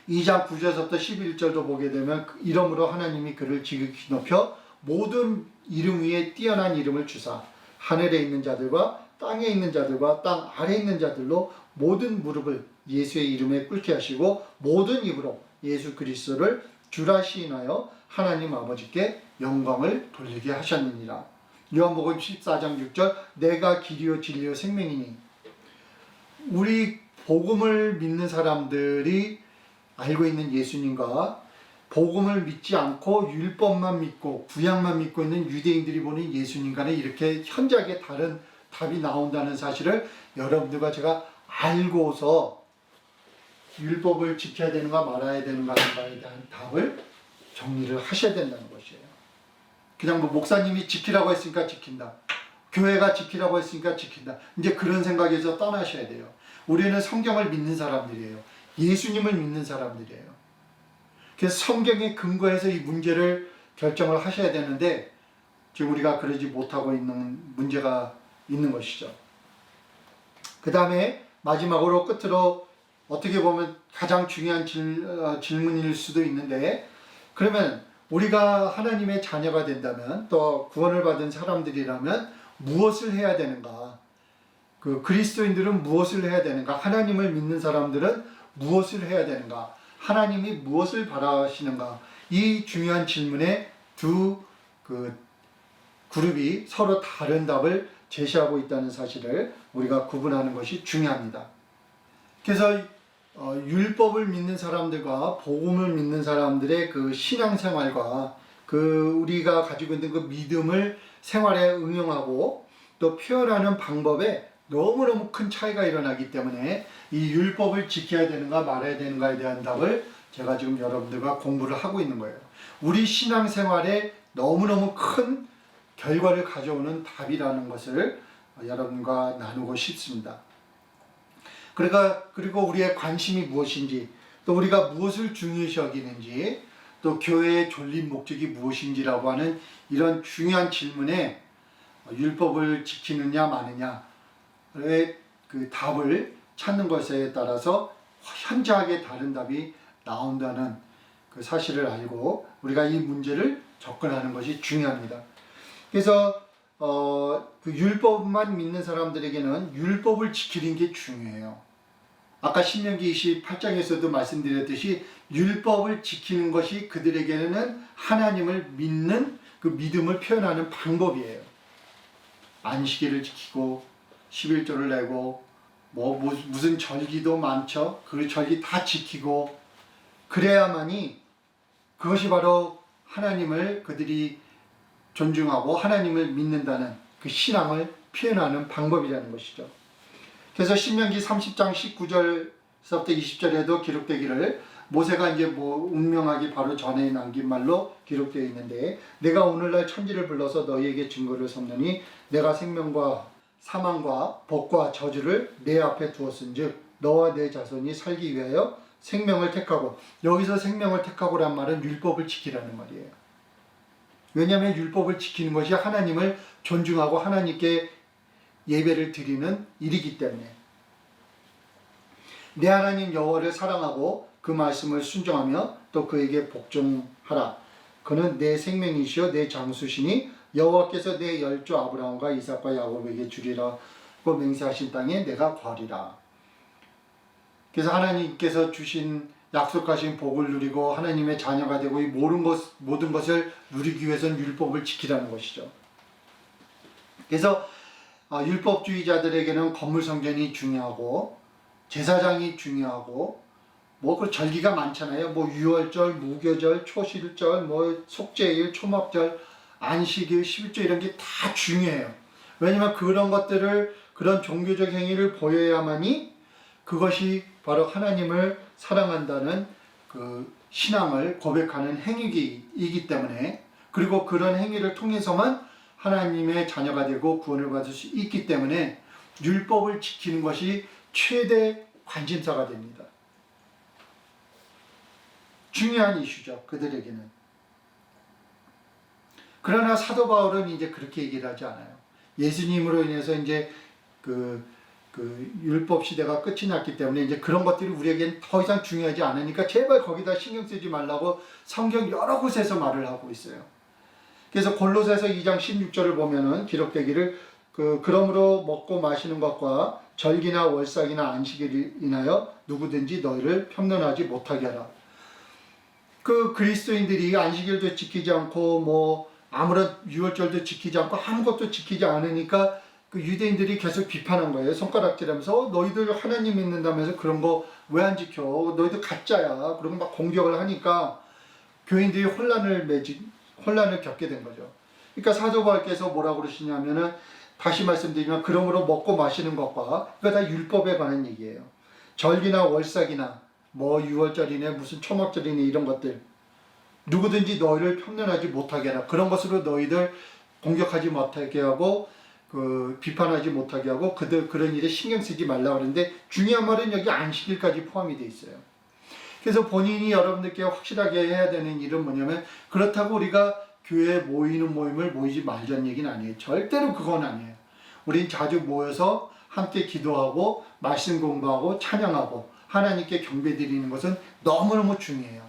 2장 9절부터 11절도 보게 되면 이러므로 하나님이 그를 지극히 높여 모든 이름 위에 뛰어난 이름을 주사 하늘에 있는 자들과 땅에 있는 자들과 땅 아래에 있는 자들로 모든 무릎을 예수의 이름에 꿇게 하시고 모든 입으로 예수 그리스도를 주라 시인하여 하나님 아버지께 영광을 돌리게 하셨느니라. 요한복음 14장 6절 내가 길이요 진리요 생명이니. 우리 복음을 믿는 사람들이 알고 있는 예수님과 복음을 믿지 않고 율법만 믿고 구약만 믿고 있는 유대인들이 보는 예수님과는 이렇게 현저하게 다른 답이 나온다는 사실을 여러분들과 제가 알고서 율법을 지켜야 되는가 말아야 되는가 하는 대한 답을 정리를 하셔야 된다는 것이에요. 그냥 뭐 목사님이 지키라고 했으니까 지킨다. 교회가 지키라고 했으니까 지킨다. 이제 그런 생각에서 떠나셔야 돼요. 우리는 성경을 믿는 사람들이에요. 예수님을 믿는 사람들이에요. 그래서 성경에 근거해서 이 문제를 결정을 하셔야 되는데 지금 우리가 그러지 못하고 있는 문제가 있는 것이죠. 그 다음에 마지막으로 끝으로 어떻게 보면 가장 중요한 질문일 수도 있는데, 그러면 우리가 하나님의 자녀가 된다면 또 구원을 받은 사람들이라면 무엇을 해야 되는가? 그 그리스도인들은 무엇을 해야 되는가? 하나님을 믿는 사람들은 무엇을 해야 되는가? 하나님이 무엇을 바라시는가? 이 중요한 질문에 두 그룹이 서로 다른 답을 제시하고 있다는 사실을 우리가 구분하는 것이 중요합니다. 그래서 율법을 믿는 사람들과 복음을 믿는 사람들의 그 신앙생활과 그 우리가 가지고 있는 그 믿음을 생활에 응용하고 또 표현하는 방법에 너무너무 큰 차이가 일어나기 때문에 이 율법을 지켜야 되는가 말아야 되는가에 대한 답을 제가 지금 여러분들과 공부를 하고 있는 거예요. 우리 신앙생활에 너무너무 큰 결과를 가져오는 답이라는 것을 여러분과 나누고 싶습니다. 그리고 우리의 관심이 무엇인지, 또 우리가 무엇을 중요시 여기는지, 또 교회의 존립 목적이 무엇인지라고 하는 이런 중요한 질문에 율법을 지키느냐 마느냐의 그 답을 찾는 것에 따라서 현저하게 다른 답이 나온다는 그 사실을 알고 우리가 이 문제를 접근하는 것이 중요합니다. 그래서 그 율법만 믿는 사람들에게는 율법을 지키는 게 중요해요. 아까 신명기 28장에서도 말씀드렸듯이 율법을 지키는 것이 그들에게는 하나님을 믿는 그 믿음을 표현하는 방법이에요. 안식일을 지키고 11조를 내고 무슨 절기도 많죠. 그 절기 다 지키고 그래야만이 그것이 바로 하나님을 그들이 존중하고 하나님을 믿는다는 그 신앙을 표현하는 방법이라는 것이죠. 그래서 신명기 30장 19절서부터 20절에도 기록되기를 모세가 이제 운명하기 바로 전에 남긴 말로 기록되어 있는데 내가 오늘날 천지를 불러서 너희에게 증거를 삼느니 내가 생명과 사망과 복과 저주를 내 앞에 두었은즉 너와 내 자손이 살기 위하여 생명을 택하고, 여기서 생명을 택하고란 말은 율법을 지키라는 말이에요. 왜냐하면 율법을 지키는 것이 하나님을 존중하고 하나님께 예배를 드리는 일이기 때문에 내 하나님 여호와를 사랑하고 그 말씀을 순종하며 또 그에게 복종하라. 그는 내 생명이시요 내 장수시니 여호와께서 내 열조 아브라함과 이삭과 야곱에게 주리라고 맹세하신 땅에 내가 거하리라. 그래서 하나님께서 주신 약속하신 복을 누리고 하나님의 자녀가 되고 이 모든 것을 누리기 위해서는 율법을 지키라는 것이죠. 그래서 율법주의자들에게는 건물 성전이 중요하고 제사장이 중요하고 그 절기가 많잖아요. 유월절, 무교절, 초실절, 속죄일, 초막절, 안식일, 11조 이런 게 다 중요해요. 왜냐하면 그런 것들을, 그런 종교적 행위를 보여야만이 그것이 바로 하나님을 사랑한다는 그 신앙을 고백하는 행위이기 때문에, 그리고 그런 행위를 통해서만 하나님의 자녀가 되고 구원을 받을 수 있기 때문에 율법을 지키는 것이 최대 관심사가 됩니다. 중요한 이슈죠, 그들에게는. 그러나 사도 바울은 이제 그렇게 얘기를 하지 않아요. 예수님으로 인해서 이제 그 율법 시대가 끝이 났기 때문에 이제 그런 것들이 우리에겐 더 이상 중요하지 않으니까 제발 거기다 신경 쓰지 말라고 성경 여러 곳에서 말을 하고 있어요. 그래서 골로새서 2장 16절을 보면은 기록되기를 그러므로 먹고 마시는 것과 절기나 월삭이나 안식일을 인하여 누구든지 너희를 편론하지 못하게 하라. 그 그리스도인들이 안식일도 지키지 않고 뭐 아무런 유월절도 지키지 않고 아무것도 지키지 않으니까 그 유대인들이 계속 비판한 거예요. 손가락질하면서 너희들 하나님 믿는다면서 그런 거 왜 안 지켜? 너희들 가짜야. 그러고 막 공격을 하니까 교인들이 혼란을 겪게 된 거죠. 그러니까 사도 바울께서 뭐라고 그러시냐면은 다시 말씀드리면 그러므로 먹고 마시는 것과 이거 다 율법에 관한 얘기예요. 절기나 월삭이나 뭐 유월절이네 무슨 초막절이네 이런 것들 누구든지 너희를 편면하지 못하게 하라. 그런 것으로 너희들 공격하지 못하게 하고 그 비판하지 못하게 하고 그런 일에 신경 쓰지 말라 그러는데 중요한 말은 여기 안식일까지 포함이 돼 있어요. 그래서 본인이 여러분들께 확실하게 해야 되는 일은 뭐냐면 그렇다고 우리가 교회에 모이는 모임을 모이지 말자는 얘기는 아니에요. 절대로 그건 아니에요. 우린 자주 모여서 함께 기도하고 말씀 공부하고 찬양하고 하나님께 경배드리는 것은 너무너무 중요해요.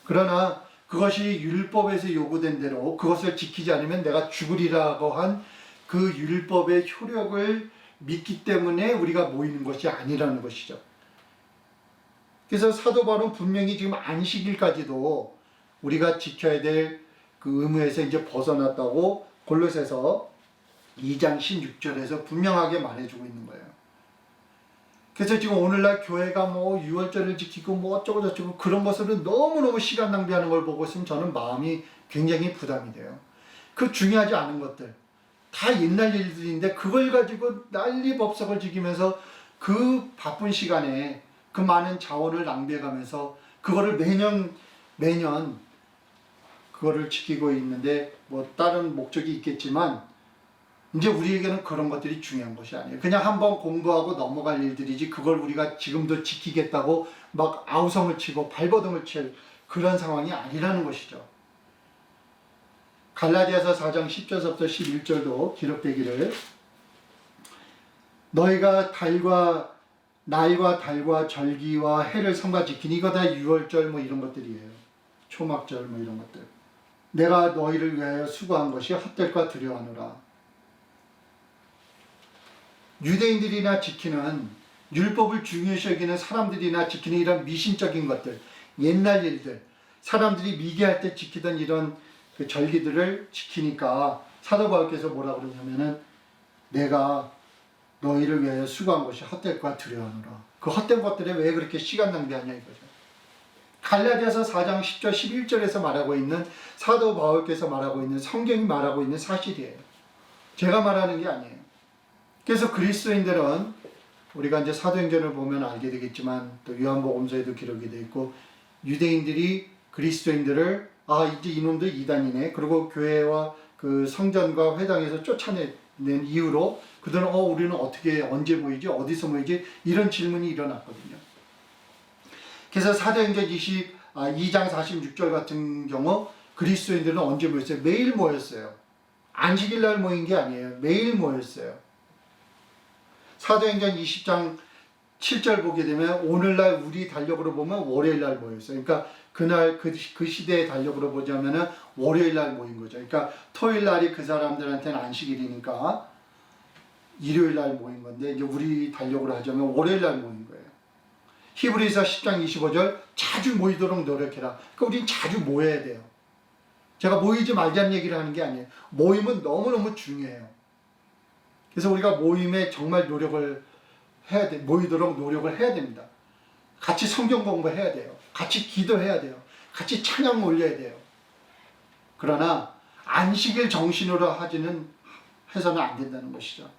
그러나 그것이 율법에서 요구된 대로 그것을 지키지 않으면 내가 죽으리라고 한 그 율법의 효력을 믿기 때문에 우리가 모이는 것이 아니라는 것이죠. 그래서 사도 바울은 분명히 지금 안식일까지도 우리가 지켜야 될 그 의무에서 이제 벗어났다고 골로새서 2장 16절에서 분명하게 말해주고 있는 거예요. 그래서 지금 오늘날 교회가 뭐 유월절을 지키고 뭐 어쩌고 저쩌고 그런 것으로 너무너무 시간 낭비하는 걸 보고 있으면 저는 마음이 굉장히 부담이 돼요. 그 중요하지 않은 것들 다 옛날 일들인데 그걸 가지고 난리법석을 지키면서 그 바쁜 시간에 그 많은 자원을 낭비해가면서 그거를 매년 그거를 지키고 있는데 뭐 다른 목적이 있겠지만 이제 우리에게는 그런 것들이 중요한 것이 아니에요. 그냥 한번 공부하고 넘어갈 일들이지 그걸 우리가 지금도 지키겠다고 막 아우성을 치고 발버둥을 칠 그런 상황이 아니라는 것이죠. 갈라디아서 4장 10절부터 11절도 기록되기를 너희가 날과 달과 절기와 해를 삼가 지키니 이거 다 유월절 뭐 이런 것들이에요. 초막절 뭐 이런 것들. 내가 너희를 위하여 수고한 것이 헛될까 두려워하노라. 유대인들이나 지키는 율법을 중요시 여기는 사람들이나 지키는 이런 미신적인 것들, 옛날 일들, 사람들이 미개할 때 지키던 이런 그 절기들을 지키니까 사도 바울께서 뭐라 그러냐면은 내가 너희를 위하여 수고한 것이 헛될까 두려워하노라. 그 헛된 것들에 왜 그렇게 시간 낭비하냐 이거죠. 갈라디아서 4장 10절 11절에서 말하고 있는 사도 바울께서 말하고 있는 성경이 말하고 있는 사실이에요. 제가 말하는 게 아니에요. 그래서 그리스도인들은 우리가 이제 사도행전을 보면 알게 되겠지만 또 요한복음서에도 기록이 되어 있고 유대인들이 그리스도인들을 이제 이놈들 이단이네. 그리고 교회와 그 성전과 회당에서 쫓아낸 이후로 그들은 우리는 어떻게 언제 모이지 어디서 모이지 이런 질문이 일어났거든요. 그래서 사도행전 2장 46절 같은 경우 그리스도인들은 언제 모였어요? 매일 모였어요. 안식일날 모인 게 아니에요. 매일 모였어요. 사도행전 20장 7절 보게 되면 오늘날 우리 달력으로 보면 월요일날 모였어요. 그러니까 그날 그 시대의 달력으로 보자면은 월요일날 모인 거죠. 그러니까 토요일날이 그 사람들한테는 안식일이니까 일요일날 모인 건데 이제 우리 달력으로 하자면 월요일날 모인 거예요. 히브리서 10장 25절 자주 모이도록 노력해라. 그러니까 우리는 자주 모여야 돼요. 제가 모이지 말자는 얘기를 하는 게 아니에요. 모임은 너무너무 중요해요. 그래서 우리가 모임에 정말 노력을 해야 돼. 모이도록 노력을 해야 됩니다. 같이 성경 공부해야 돼요. 같이 기도해야 돼요. 같이 찬양 올려야 돼요. 그러나 안식일 정신으로 해서는 안 된다는 것이죠.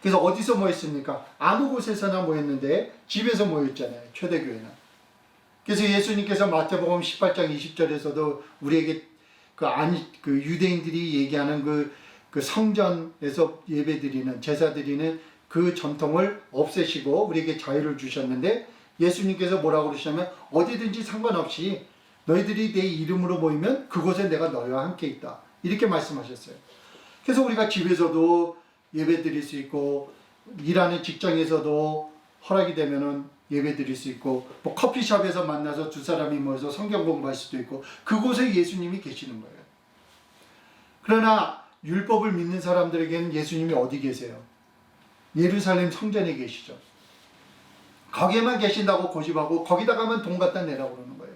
그래서 어디서 모였습니까? 아무 곳에서나 모였는데 집에서 모였잖아요. 초대교회는. 그래서 예수님께서 마태복음 18장 20절에서도 우리에게 그 유대인들이 얘기하는 그 성전에서 예배드리는 제사드리는 그 전통을 없애시고 우리에게 자유를 주셨는데 예수님께서 뭐라고 그러시냐면 어디든지 상관없이 너희들이 내 이름으로 모이면 그곳에 내가 너희와 함께 있다. 이렇게 말씀하셨어요. 그래서 우리가 집에서도 예배 드릴 수 있고 일하는 직장에서도 허락이 되면은 예배 드릴 수 있고 뭐 커피숍에서 만나서 두 사람이 모여서 성경 공부할 수도 있고 그곳에 예수님이 계시는 거예요. 그러나 율법을 믿는 사람들에게는 예수님이 어디 계세요? 예루살렘 성전에 계시죠. 거기에만 계신다고 고집하고 거기다 가면 돈 갖다 내라고 그러는 거예요.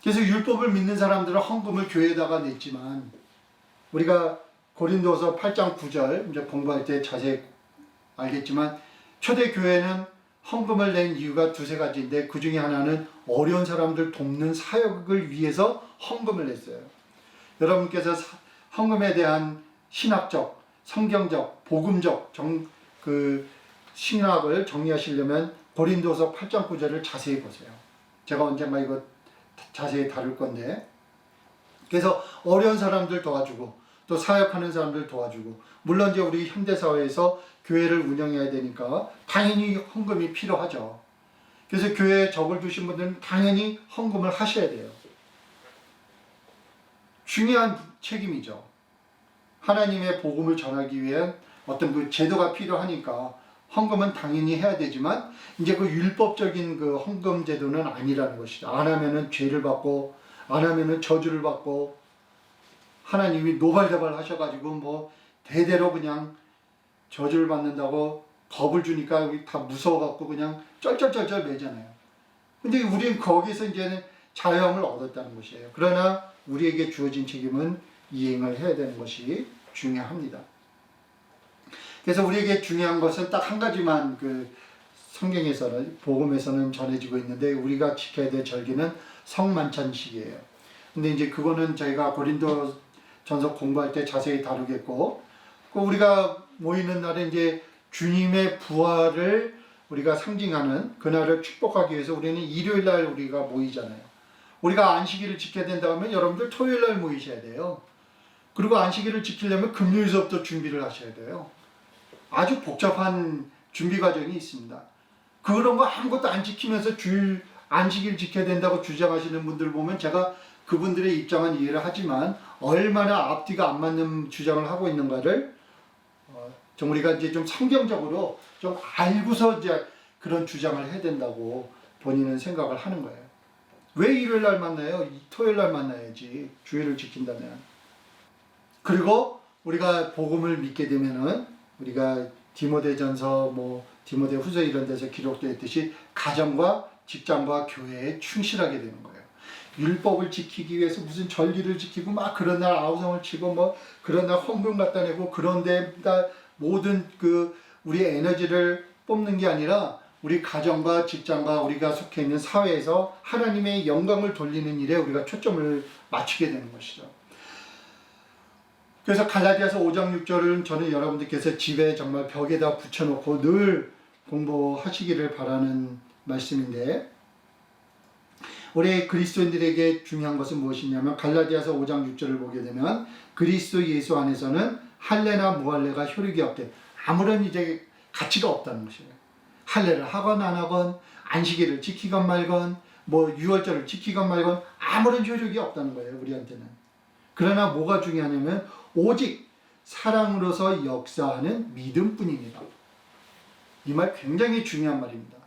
그래서 율법을 믿는 사람들은 헌금을 교회에다가 냈지만 우리가 고린도서 8장 9절 이제 공부할 때 자세히 알겠지만 초대 교회는 헌금을 낸 이유가 두세 가지인데 그 중에 하나는 어려운 사람들 돕는 사역을 위해서 헌금을 냈어요. 여러분께서 헌금에 대한 신학적, 성경적, 복음적 신학을 정리하시려면 고린도서 8장 9절을 자세히 보세요. 제가 언젠가 이거 자세히 다룰 건데, 그래서 어려운 사람들 도와주고 또 사역하는 사람들 도와주고, 물론 이제 우리 현대사회에서 교회를 운영해야 되니까 당연히 헌금이 필요하죠. 그래서 교회에 적을 주신 분들은 당연히 헌금을 하셔야 돼요. 중요한 책임이죠. 하나님의 복음을 전하기 위한 어떤 그 제도가 필요하니까 헌금은 당연히 해야 되지만 이제 그 율법적인 그 헌금 제도는 아니라는 것이죠. 안 하면은 죄를 받고 안 하면은 저주를 받고 하나님이 노발대발 하셔가지고 뭐 대대로 그냥 저주를 받는다고 겁을 주니까 다 무서워갖고 그냥 쩔쩔쩔쩔 매잖아요. 근데 우리는 거기서 이제는 자유함을 얻었다는 것이에요. 그러나 우리에게 주어진 책임은 이행을 해야 되는 것이 중요합니다. 그래서 우리에게 중요한 것은 딱 한 가지만 그 성경에서는 복음에서는 전해지고 있는데 우리가 지켜야 될 절기는 성만찬식이에요. 근데 이제 그거는 저희가 고린도전서 공부할 때 자세히 다루겠고, 우리가 모이는 날에 이제 주님의 부활을 우리가 상징하는 그날을 축복하기 위해서 우리는 일요일 날 우리가 모이잖아요. 우리가 안식일을 지켜야 된다 하면 여러분들 토요일 날 모이셔야 돼요. 그리고 안식일을 지키려면 금요일서부터 준비를 하셔야 돼요. 아주 복잡한 준비 과정이 있습니다. 그런 거 아무것도 안 지키면서 주일 안식일 지켜야 된다고 주장하시는 분들 보면 제가 그분들의 입장은 이해를 하지만 얼마나 앞뒤가 안 맞는 주장을 하고 있는가를 좀 우리가 이제 좀 성경적으로 좀 알고서 이제 그런 주장을 해야 된다고 본인은 생각을 하는 거예요. 왜 일요일 날 만나요? 토요일 날 만나야지. 주일을 지킨다면. 그리고 우리가 복음을 믿게 되면은 우리가 디모데전서 디모데후서 이런 데서 기록되어 있듯이 가정과 직장과 교회에 충실하게 되는 거예요. 율법을 지키기 위해서 무슨 절기를 지키고 막 그런 날 아우성을 치고 그런 날 헌금 갖다 내고 그런 데다 모든 우리의 에너지를 뽑는 게 아니라 우리 가정과 직장과 우리가 속해 있는 사회에서 하나님의 영광을 돌리는 일에 우리가 초점을 맞추게 되는 것이죠. 그래서 갈라디아서 5장 6절은 저는 여러분들께서 집에 정말 벽에다 붙여놓고 늘 공부하시기를 바라는 말씀인데, 우리 그리스도인들에게 중요한 것은 무엇이냐면 갈라디아서 5장 6절을 보게 되면 그리스도 예수 안에서는 할례나 무할례가 효력이 없대. 아무런 이제 가치가 없다는 것이에요. 할례를 하건 안 하건 안식일을 지키건 말건 유월절을 지키건 말건 아무런 효력이 없다는 거예요, 우리한테는. 그러나 뭐가 중요하냐면 오직 사랑으로서 역사하는 믿음뿐입니다. 이 말 굉장히 중요한 말입니다.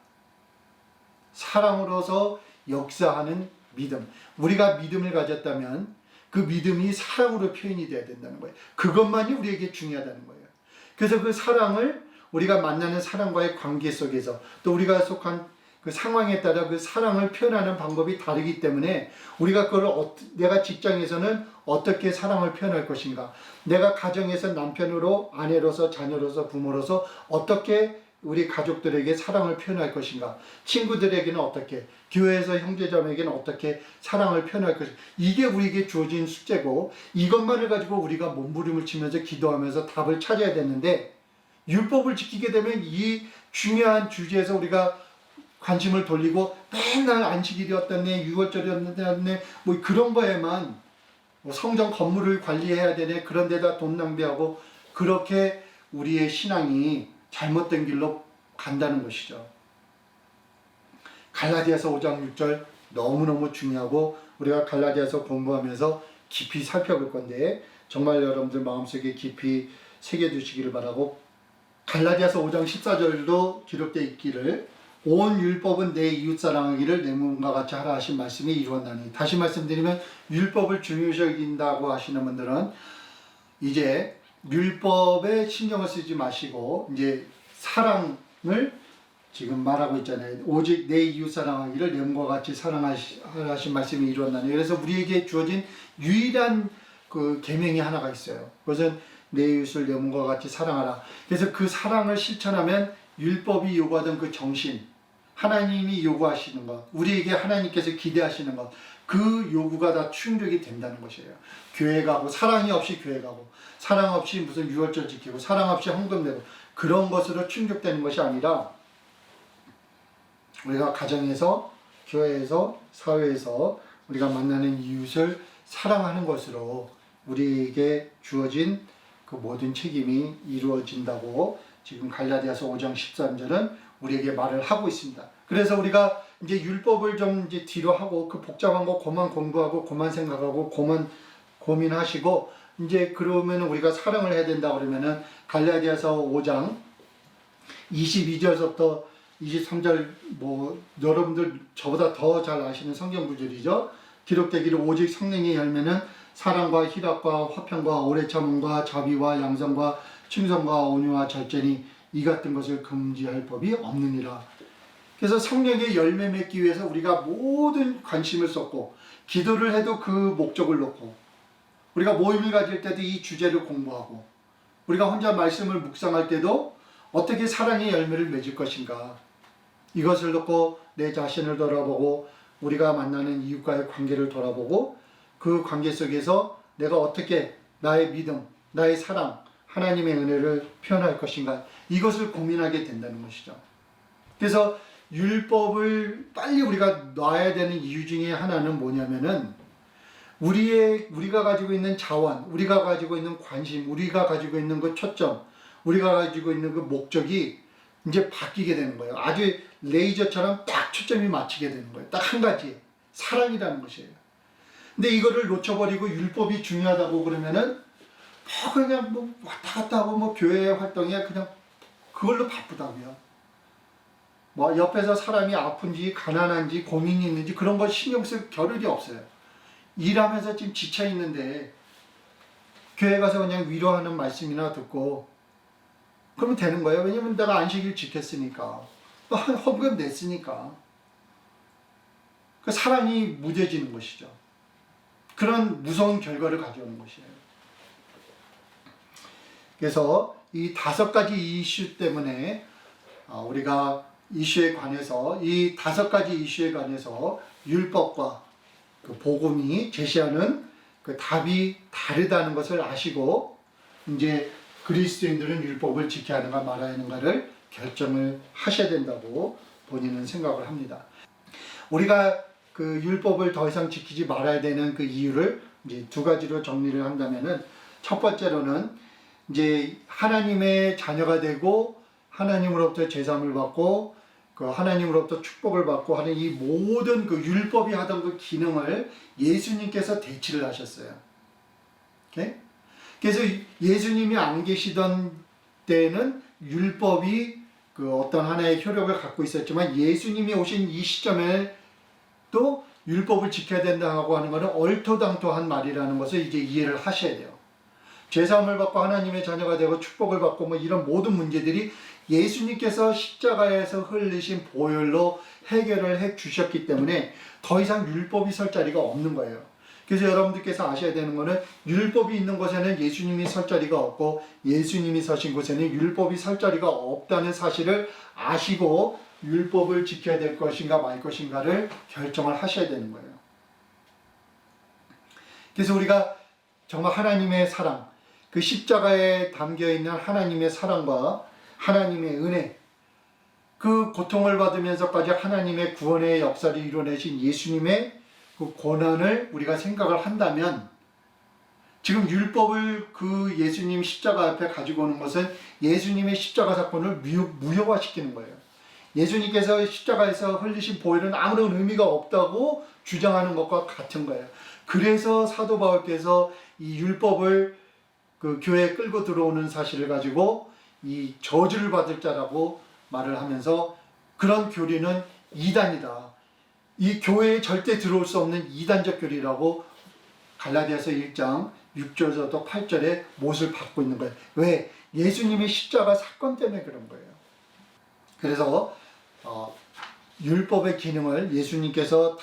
사랑으로서 역사하는 믿음. 우리가 믿음을 가졌다면 그 믿음이 사랑으로 표현이 돼야 된다는 거예요. 그것만이 우리에게 중요하다는 거예요. 그래서 그 사랑을 우리가 만나는 사람과의 관계 속에서 또 우리가 속한 그 상황에 따라 그 사랑을 표현하는 방법이 다르기 때문에 우리가 그걸 내가 직장에서는 어떻게 사랑을 표현할 것인가, 내가 가정에서 남편으로, 아내로서, 자녀로서, 부모로서 어떻게 우리 가족들에게 사랑을 표현할 것인가, 친구들에게는 어떻게, 교회에서 형제자매에게는 어떻게 사랑을 표현할 것인가, 이게 우리에게 주어진 숙제고 이것만을 가지고 우리가 몸부림을 치면서 기도하면서 답을 찾아야 되는데, 율법을 지키게 되면 이 중요한 주제에서 우리가 관심을 돌리고 맨날 안식일이었다네, 유월절이었다네, 그런 거에만 성전 건물을 관리해야 되네, 그런 데다 돈 낭비하고 그렇게 우리의 신앙이 잘못된 길로 간다는 것이죠. 갈라디아서 5장 6절 너무너무 중요하고 우리가 갈라디아서 공부하면서 깊이 살펴볼 건데 정말 여러분들 마음속에 깊이 새겨두시기를 바라고, 갈라디아서 5장 14절도 기록되어 있기를 온 율법은 내 이웃 사랑하기를 내 몸과 같이 하라 하신 말씀이 이루어나니. 다시 말씀드리면 율법을 중요시 여긴다고 하시는 분들은 이제 율법에 신경을 쓰지 마시고 이제 사랑을 지금 말하고 있잖아요. 오직 내 이웃 사랑하기를 내 몸과 같이 사랑하신 말씀이 이루었나니. 그래서 우리에게 주어진 유일한 그 계명이 하나가 있어요. 그것은 내 이웃을 내 몸과 같이 사랑하라. 그래서 그 사랑을 실천하면 율법이 요구하던 그 정신, 하나님이 요구하시는 것, 우리에게 하나님께서 기대하시는 것, 그 요구가 다 충족이 된다는 것이에요. 교회 가고, 사랑이 없이 교회 가고, 사랑 없이 무슨 유월절 지키고, 사랑 없이 헌금 내고, 그런 것으로 충족되는 것이 아니라 우리가 가정에서, 교회에서, 사회에서 우리가 만나는 이웃을 사랑하는 것으로 우리에게 주어진 그 모든 책임이 이루어진다고 지금 갈라디아서 5장 13절은 우리에게 말을 하고 있습니다. 그래서 우리가 이제 율법을 좀 이제 뒤로 하고 그 복잡한 거 그만 공부하고 그만 생각하고 그만 고민하시고 이제 그러면 우리가 사랑을 해야 된다 그러면은 갈라디아서 5장 22절부터 23절 뭐 여러분들 저보다 더 잘 아시는 성경 구절이죠. 기록되기를 오직 성령의 열매는 사랑과 희락과 화평과 오래 참음과 자비와 양성과 충성과 온유와 절제니 이 같은 것을 금지할 법이 없느니라. 그래서 성령의 열매 맺기 위해서 우리가 모든 관심을 쏟고 기도를 해도 그 목적을 놓고 우리가 모임을 가질 때도 이 주제를 공부하고 우리가 혼자 말씀을 묵상할 때도 어떻게 사랑의 열매를 맺을 것인가 이것을 놓고 내 자신을 돌아보고 우리가 만나는 이웃과의 관계를 돌아보고 그 관계 속에서 내가 어떻게 나의 믿음, 나의 사랑, 하나님의 은혜를 표현할 것인가 이것을 고민하게 된다는 것이죠. 그래서 율법을 빨리 우리가 놔야 되는 이유 중에 하나는 뭐냐면은 우리가 가지고 있는 자원, 우리가 가지고 있는 관심, 우리가 가지고 있는 그 초점, 우리가 가지고 있는 그 목적이 이제 바뀌게 되는 거예요. 아주 레이저처럼 딱 초점이 맞추게 되는 거예요. 딱 한 가지, 사랑이라는 것이에요. 근데 이거를 놓쳐버리고 율법이 중요하다고 그러면은 그냥 뭐 왔다 갔다 하고 뭐 교회 활동에 그냥 그걸로 바쁘다고요. 뭐 옆에서 사람이 아픈지 가난한지 고민이 있는지 그런 거 신경 쓸 겨를이 없어요. 일하면서 지금 지쳐 있는데 교회 가서 그냥 위로하는 말씀이나 듣고 그러면 되는 거예요. 왜냐면 내가 안식일 지켰으니까 또 헌금 냈으니까 그 사랑이 무뎌지는 것이죠. 그런 무서운 결과를 가져오는 것이에요. 그래서 이 5가지 이슈 때문에 우리가 이슈에 관해서 이 5가지 이슈에 관해서 율법과 그 복음이 제시하는 그 답이 다르다는 것을 아시고 이제 그리스도인들은 율법을 지켜야 하는가 말아야 하는가를 결정을 하셔야 된다고 본인은 생각을 합니다. 우리가 그 율법을 더 이상 지키지 말아야 되는 그 이유를 이제 2가지로 정리를 한다면은 첫 번째로는 이제 하나님의 자녀가 되고 하나님으로부터 제사함을 받고 그 하나님으로부터 축복을 받고 하는 이 모든 그 율법이 하던 그 기능을 예수님께서 대치를 하셨어요. 오케이? 그래서 예수님이 안 계시던 때는 율법이 그 어떤 하나의 효력을 갖고 있었지만 예수님이 오신 이 시점에 또 율법을 지켜야 된다고 하는 것은 얼토당토한 말이라는 것을 이제 이해를 하셔야 돼요. 죄사함을 받고 하나님의 자녀가 되고 축복을 받고 뭐 이런 모든 문제들이 예수님께서 십자가에서 흘리신 보혈로 해결을 해 주셨기 때문에 더 이상 율법이 설 자리가 없는 거예요. 그래서 여러분들께서 아셔야 되는 것은 율법이 있는 곳에는 예수님이 설 자리가 없고 예수님이 서신 곳에는 율법이 설 자리가 없다는 사실을 아시고 율법을 지켜야 될 것인가 말 것인가를 결정을 하셔야 되는 거예요. 그래서 우리가 정말 하나님의 사랑, 그 십자가에 담겨있는 하나님의 사랑과 하나님의 은혜, 그 고통을 받으면서까지 하나님의 구원의 역사를 이뤄내신 예수님의 그 고난을 우리가 생각을 한다면 지금 율법을 그 예수님 십자가 앞에 가지고 오는 것은 예수님의 십자가 사건을 무효화시키는 거예요. 예수님께서 십자가에서 흘리신 보혈은 아무런 의미가 없다고 주장하는 것과 같은 거예요. 그래서 사도 바울께서 이 율법을 그 교회에 끌고 들어오는 사실을 가지고 이 저주를 받을 자라고 말을 하면서 그런 교리는 이단이다. 이 교회에 절대 들어올 수 없는 이단적 교리라고 갈라디아서 1장 6절부터 8절에 못을 받고 있는 거예요. 왜? 예수님의 십자가 사건 때문에 그런 거예요. 그래서 율법의 기능을 예수님께서 다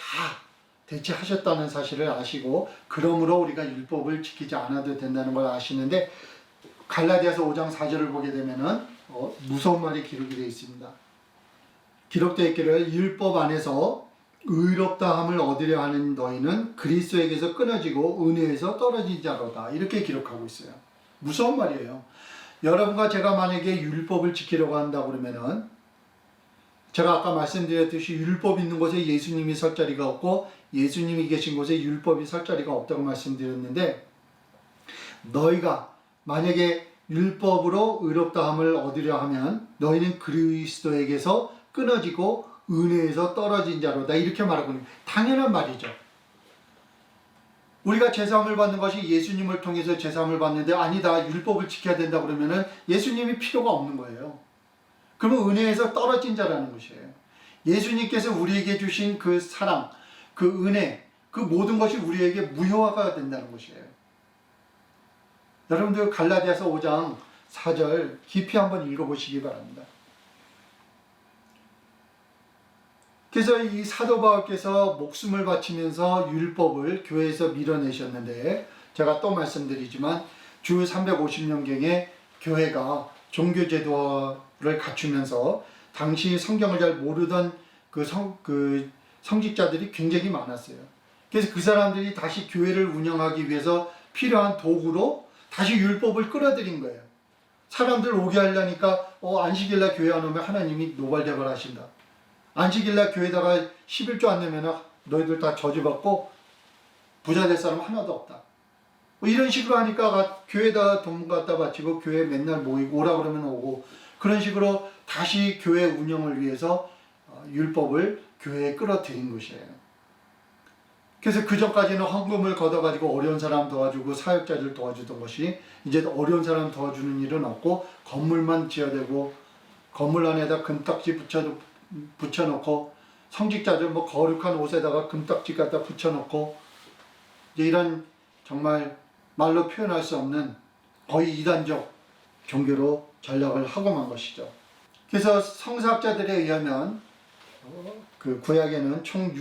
대체하셨다는 사실을 아시고, 그러므로 우리가 율법을 지키지 않아도 된다는 걸 아시는데, 갈라디아서 5장 4절을 보게 되면은 무서운 말이 기록이 되어 있습니다. 기록되어 있기를 율법 안에서 의롭다함을 얻으려 하는 너희는 그리스도에게서 끊어지고 은혜에서 떨어진 자로다, 이렇게 기록하고 있어요. 무서운 말이에요. 여러분과 제가 만약에 율법을 지키려고 한다 그러면은, 제가 아까 말씀드렸듯이 율법 있는 곳에 예수님이 설 자리가 없고 예수님이 계신 곳에 율법이 설 자리가 없다고 말씀드렸는데, 너희가 만약에 율법으로 의롭다함을 얻으려 하면 너희는 그리스도에게서 끊어지고 은혜에서 떨어진 자로다, 이렇게 말하고 있는, 당연한 말이죠. 우리가 제사함을 받는 것이 예수님을 통해서 제사함을 받는데, 아니다 율법을 지켜야 된다 그러면은 예수님이 필요가 없는 거예요. 그러면 은혜에서 떨어진 자라는 것이에요. 예수님께서 우리에게 주신 그 사랑, 그 은혜, 그 모든 것이 우리에게 무효화가 된다는 것이에요. 여러분들 갈라디아서 5장 4절 깊이 한번 읽어보시기 바랍니다. 그래서 이 사도 바울께서 목숨을 바치면서 율법을 교회에서 밀어내셨는데, 제가 또 말씀드리지만 주 350년경에 교회가 종교제도를 갖추면서 당시 성경을 잘 모르던 그 성직자들이 굉장히 많았어요. 그래서 그 사람들이 다시 교회를 운영하기 위해서 필요한 도구로 다시 율법을 끌어들인 거예요. 사람들 오게 하려니까 안식일날 교회 안 오면 하나님이 노발대발 하신다. 안식일날 교회에다가 11조 안 내면 너희들 다 저주받고 부자 될 사람 하나도 없다. 이런 식으로 하니까 교회에다가 돈 갖다 바치고 교회 맨날 모이고 오라 그러면 오고, 그런 식으로 다시 교회 운영을 위해서 율법을 교회에 끌어들인 것이에요. 그래서 그 전까지는 헌금을 걷어가지고 어려운 사람 도와주고 사역자들 도와주던 것이, 이제 어려운 사람 도와주는 일은 없고 건물만 지어대고 건물 안에다 금딱지 붙여놓고 성직자들 거룩한 옷에다가 금딱지 갖다 붙여놓고, 이제 이런 정말 말로 표현할 수 없는 거의 이단적 종교로 전락을 하고 만 것이죠. 그래서 성사학자들에 의하면 그 구약에는 총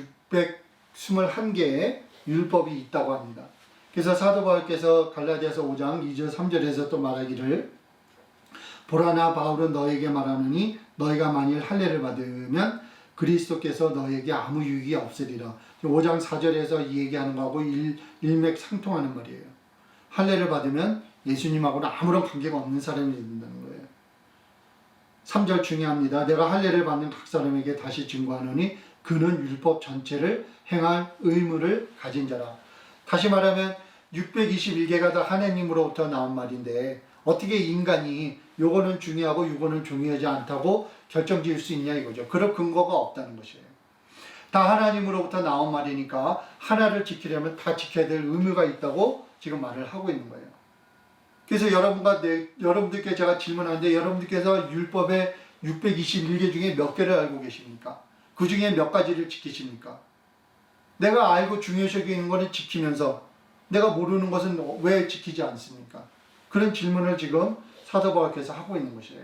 621개의 율법이 있다고 합니다. 그래서 사도 바울께서 갈라디아서 5장 2절 3절에서 또 말하기를, 보라 나 바울은 너에게 말하노니 너희가 만일 할례를 받으면 그리스도께서 너에게 아무 유익이 없으리라. 5장 4절에서 이 얘기하는 거하고 일맥상통하는 말이에요. 할례를 받으면 예수님하고는 아무런 관계가 없는 사람이 된다는 거예요. 3절 중요합니다. 내가 할례를 받는 각 사람에게 다시 증거하노니 그는 율법 전체를 행할 의무를 가진 자라. 다시 말하면 621개가 다 하나님으로부터 나온 말인데, 어떻게 인간이 요거는 중요하고 요거는 중요하지 않다고 결정지을 수 있냐 이거죠. 그럴 근거가 없다는 것이에요. 다 하나님으로부터 나온 말이니까 하나를 지키려면 다 지켜야 될 의무가 있다고 지금 말을 하고 있는 거예요. 그래서 여러분들께 제가 질문하는데, 여러분들께서 율법의 621개 중에 몇 개를 알고 계십니까? 그 중에 몇 가지를 지키십니까? 내가 알고 중요시 여기는 것은 지키면서 내가 모르는 것은 왜 지키지 않습니까? 그런 질문을 지금 사도 바울께서 하고 있는 것이에요.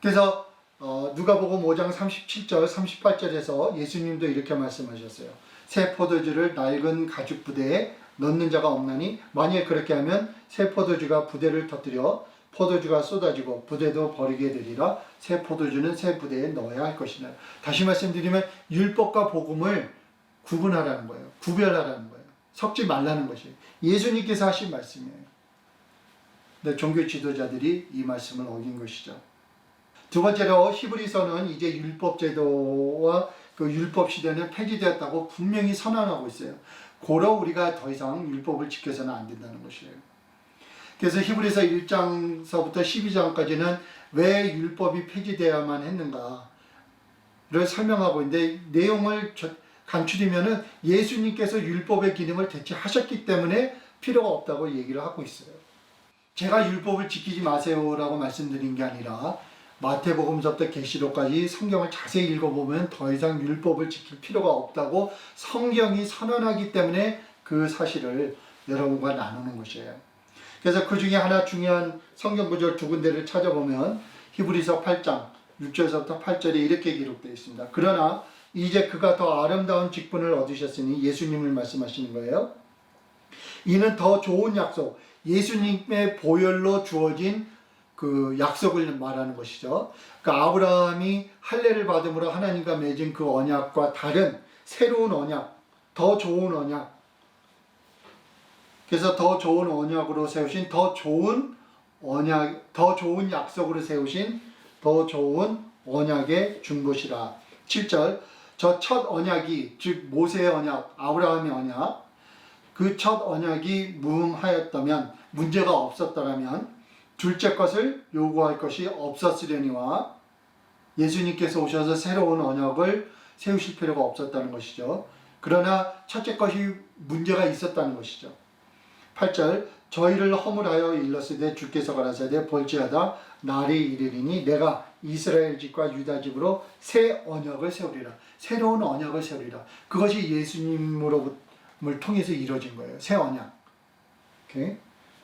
그래서 누가복음 5장 37절 38절에서 예수님도 이렇게 말씀하셨어요. 새 포도주를 낡은 가죽 부대에 넣는 자가 없나니 만일 그렇게 하면 새 포도주가 부대를 터뜨려 포도주가 쏟아지고 부대도 버리게 되리라. 새 포도주는 새 부대에 넣어야 할 것이라. 다시 말씀드리면 율법과 복음을 구분하라는 거예요. 구별하라는 거예요. 섞지 말라는 것이에요. 예수님께서 하신 말씀이에요. 근데 종교 지도자들이 이 말씀을 어긴 것이죠. 두 번째로 히브리서는 이제 율법 제도와 그 율법 시대는 폐지되었다고 분명히 선언하고 있어요. 고로 우리가 더 이상 율법을 지켜서는 안 된다는 것이에요. 그래서 히브리서 1장서부터 12장까지는 왜 율법이 폐지되어야만 했는가를 설명하고 있는데, 내용을 간추리면은 예수님께서 율법의 기능을 대체하셨기 때문에 필요가 없다고 얘기를 하고 있어요. 제가 율법을 지키지 마세요라고 말씀드린 게 아니라 마태복음서부터 계시록까지 성경을 자세히 읽어보면 더 이상 율법을 지킬 필요가 없다고 성경이 선언하기 때문에 그 사실을 여러분과 나누는 것이에요. 그래서 그 중에 하나 중요한 성경 구절 두 군데를 찾아보면 히브리서 8장 6절에서부터 8절에 이렇게 기록되어 있습니다. 그러나 이제 그가 더 아름다운 직분을 얻으셨으니 예수님을 말씀하시는 거예요. 이는 더 좋은 약속, 예수님의 보혈로 주어진 그 약속을 말하는 것이죠. 그러니까 아브라함이 할례를 받음으로 하나님과 맺은 그 언약과 다른 새로운 언약, 더 좋은 언약. 그래서 더 좋은 언약으로 세우신 더 좋은 언약, 더 좋은 약속으로 세우신 더 좋은 언약에 준 것이라. 7절, 저 첫 언약이, 즉 모세의 언약, 아브라함의 언약, 그 첫 언약이 무음하였다면, 문제가 없었더라면 둘째 것을 요구할 것이 없었으려니와 예수님께서 오셔서 새로운 언약을 세우실 필요가 없었다는 것이죠. 그러나 첫째 것이 문제가 있었다는 것이죠. 8절, 저희를 허물하여 일렀으되 주께서 가라사대 볼지어다 날이 이르리니 내가 이스라엘 집과 유다 집으로 새 언약을 세우리라. 새로운 언약을 세우리라. 그것이 예수님을 통해서 이루어진 거예요. 새 언약. 오케이?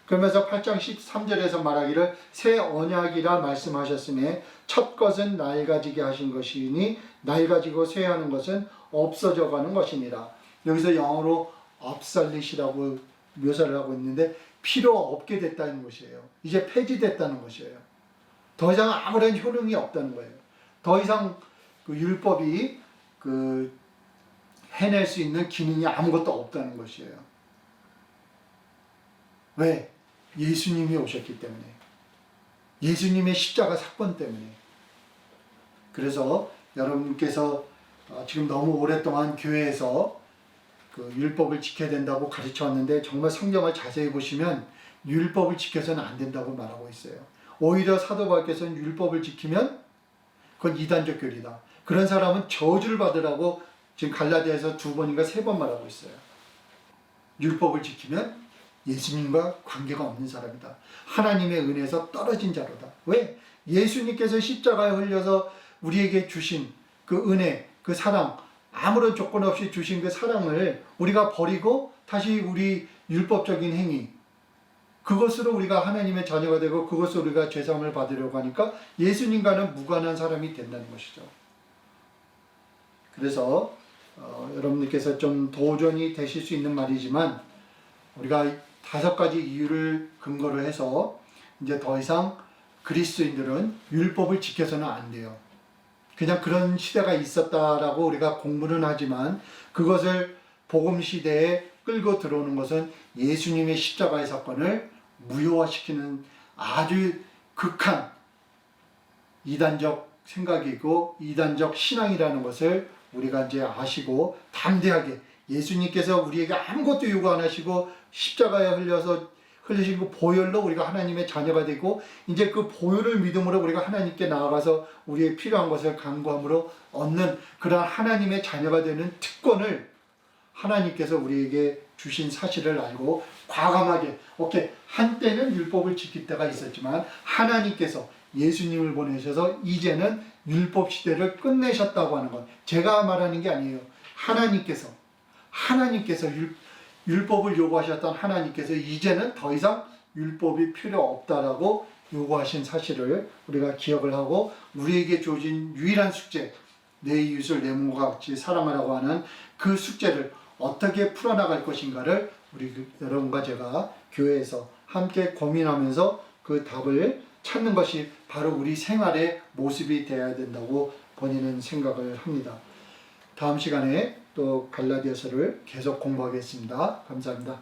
그러면서 8장 13절에서 말하기를 새 언약이라 말씀하셨으니 첫 것은 낡아지게 하신 것이니 낡아지고 쇠하는 것은 없어져 가는 것이니라. 여기서 영어로 obsolete이라고 묘사를 하고 있는데 필요 없게 됐다는 것이에요. 이제 폐지됐다는 것이에요. 더 이상 아무런 효능이 없다는 거예요. 더 이상 그 율법이 해낼 수 있는 기능이 아무것도 없다는 것이에요. 왜? 예수님이 오셨기 때문에. 예수님의 십자가 사건 때문에. 그래서 여러분께서 지금 너무 오랫동안 교회에서 그 율법을 지켜야 된다고 가르쳐 왔는데 정말 성경을 자세히 보시면 율법을 지켜서는 안 된다고 말하고 있어요. 오히려 사도 바울께서는 율법을 지키면 그건 이단적 교리다. 그런 사람은 저주를 받으라고 지금 갈라디아에서 2번인가 3번 말하고 있어요. 율법을 지키면 예수님과 관계가 없는 사람이다. 하나님의 은혜에서 떨어진 자로다. 왜? 예수님께서 십자가에 흘려서 우리에게 주신 그 은혜, 그 사랑, 아무런 조건 없이 주신 그 사랑을 우리가 버리고 다시 우리 율법적인 행위, 그것으로 우리가 하나님의 자녀가 되고 그것으로 우리가 죄사함을 받으려고 하니까 예수님과는 무관한 사람이 된다는 것이죠. 그래서 여러분들께서 좀 도전이 되실 수 있는 말이지만 우리가 5가지 이유를 근거로 해서 이제 더 이상 그리스도인들은 율법을 지켜서는 안 돼요. 그냥 그런 시대가 있었다라고 우리가 공부는 하지만 그것을 복음 시대에 끌고 들어오는 것은 예수님의 십자가의 사건을 무효화시키는 아주 극한 이단적 생각이고 이단적 신앙이라는 것을 우리가 이제 아시고 담대하게 예수님께서 우리에게 아무것도 요구 안 하시고 십자가에 흘리신 그 보혈로 우리가 하나님의 자녀가 되고 이제 그 보혈을 믿음으로 우리가 하나님께 나아가서 우리의 필요한 것을 간구함으로 얻는 그런 하나님의 자녀가 되는 특권을 하나님께서 우리에게 주신 사실을 알고 과감하게 오케이 한때는 율법을 지킬 때가 있었지만 하나님께서 예수님을 보내셔서 이제는 율법 시대를 끝내셨다고 하는 것 제가 말하는 게 아니에요. 하나님께서 율법을 요구하셨던 하나님께서 이제는 더 이상 율법이 필요 없다라고 요구하신 사실을 우리가 기억을 하고 우리에게 주어진 유일한 숙제 내 이웃을 내 몸과 같이 사랑하라고 하는 그 숙제를 어떻게 풀어나갈 것인가를 우리 여러분과 제가 교회에서 함께 고민하면서 그 답을 찾는 것이 바로 우리 생활의 모습이 되어야 된다고 본인은 생각을 합니다. 다음 시간에 또 갈라디아서를 계속 공부하겠습니다. 감사합니다.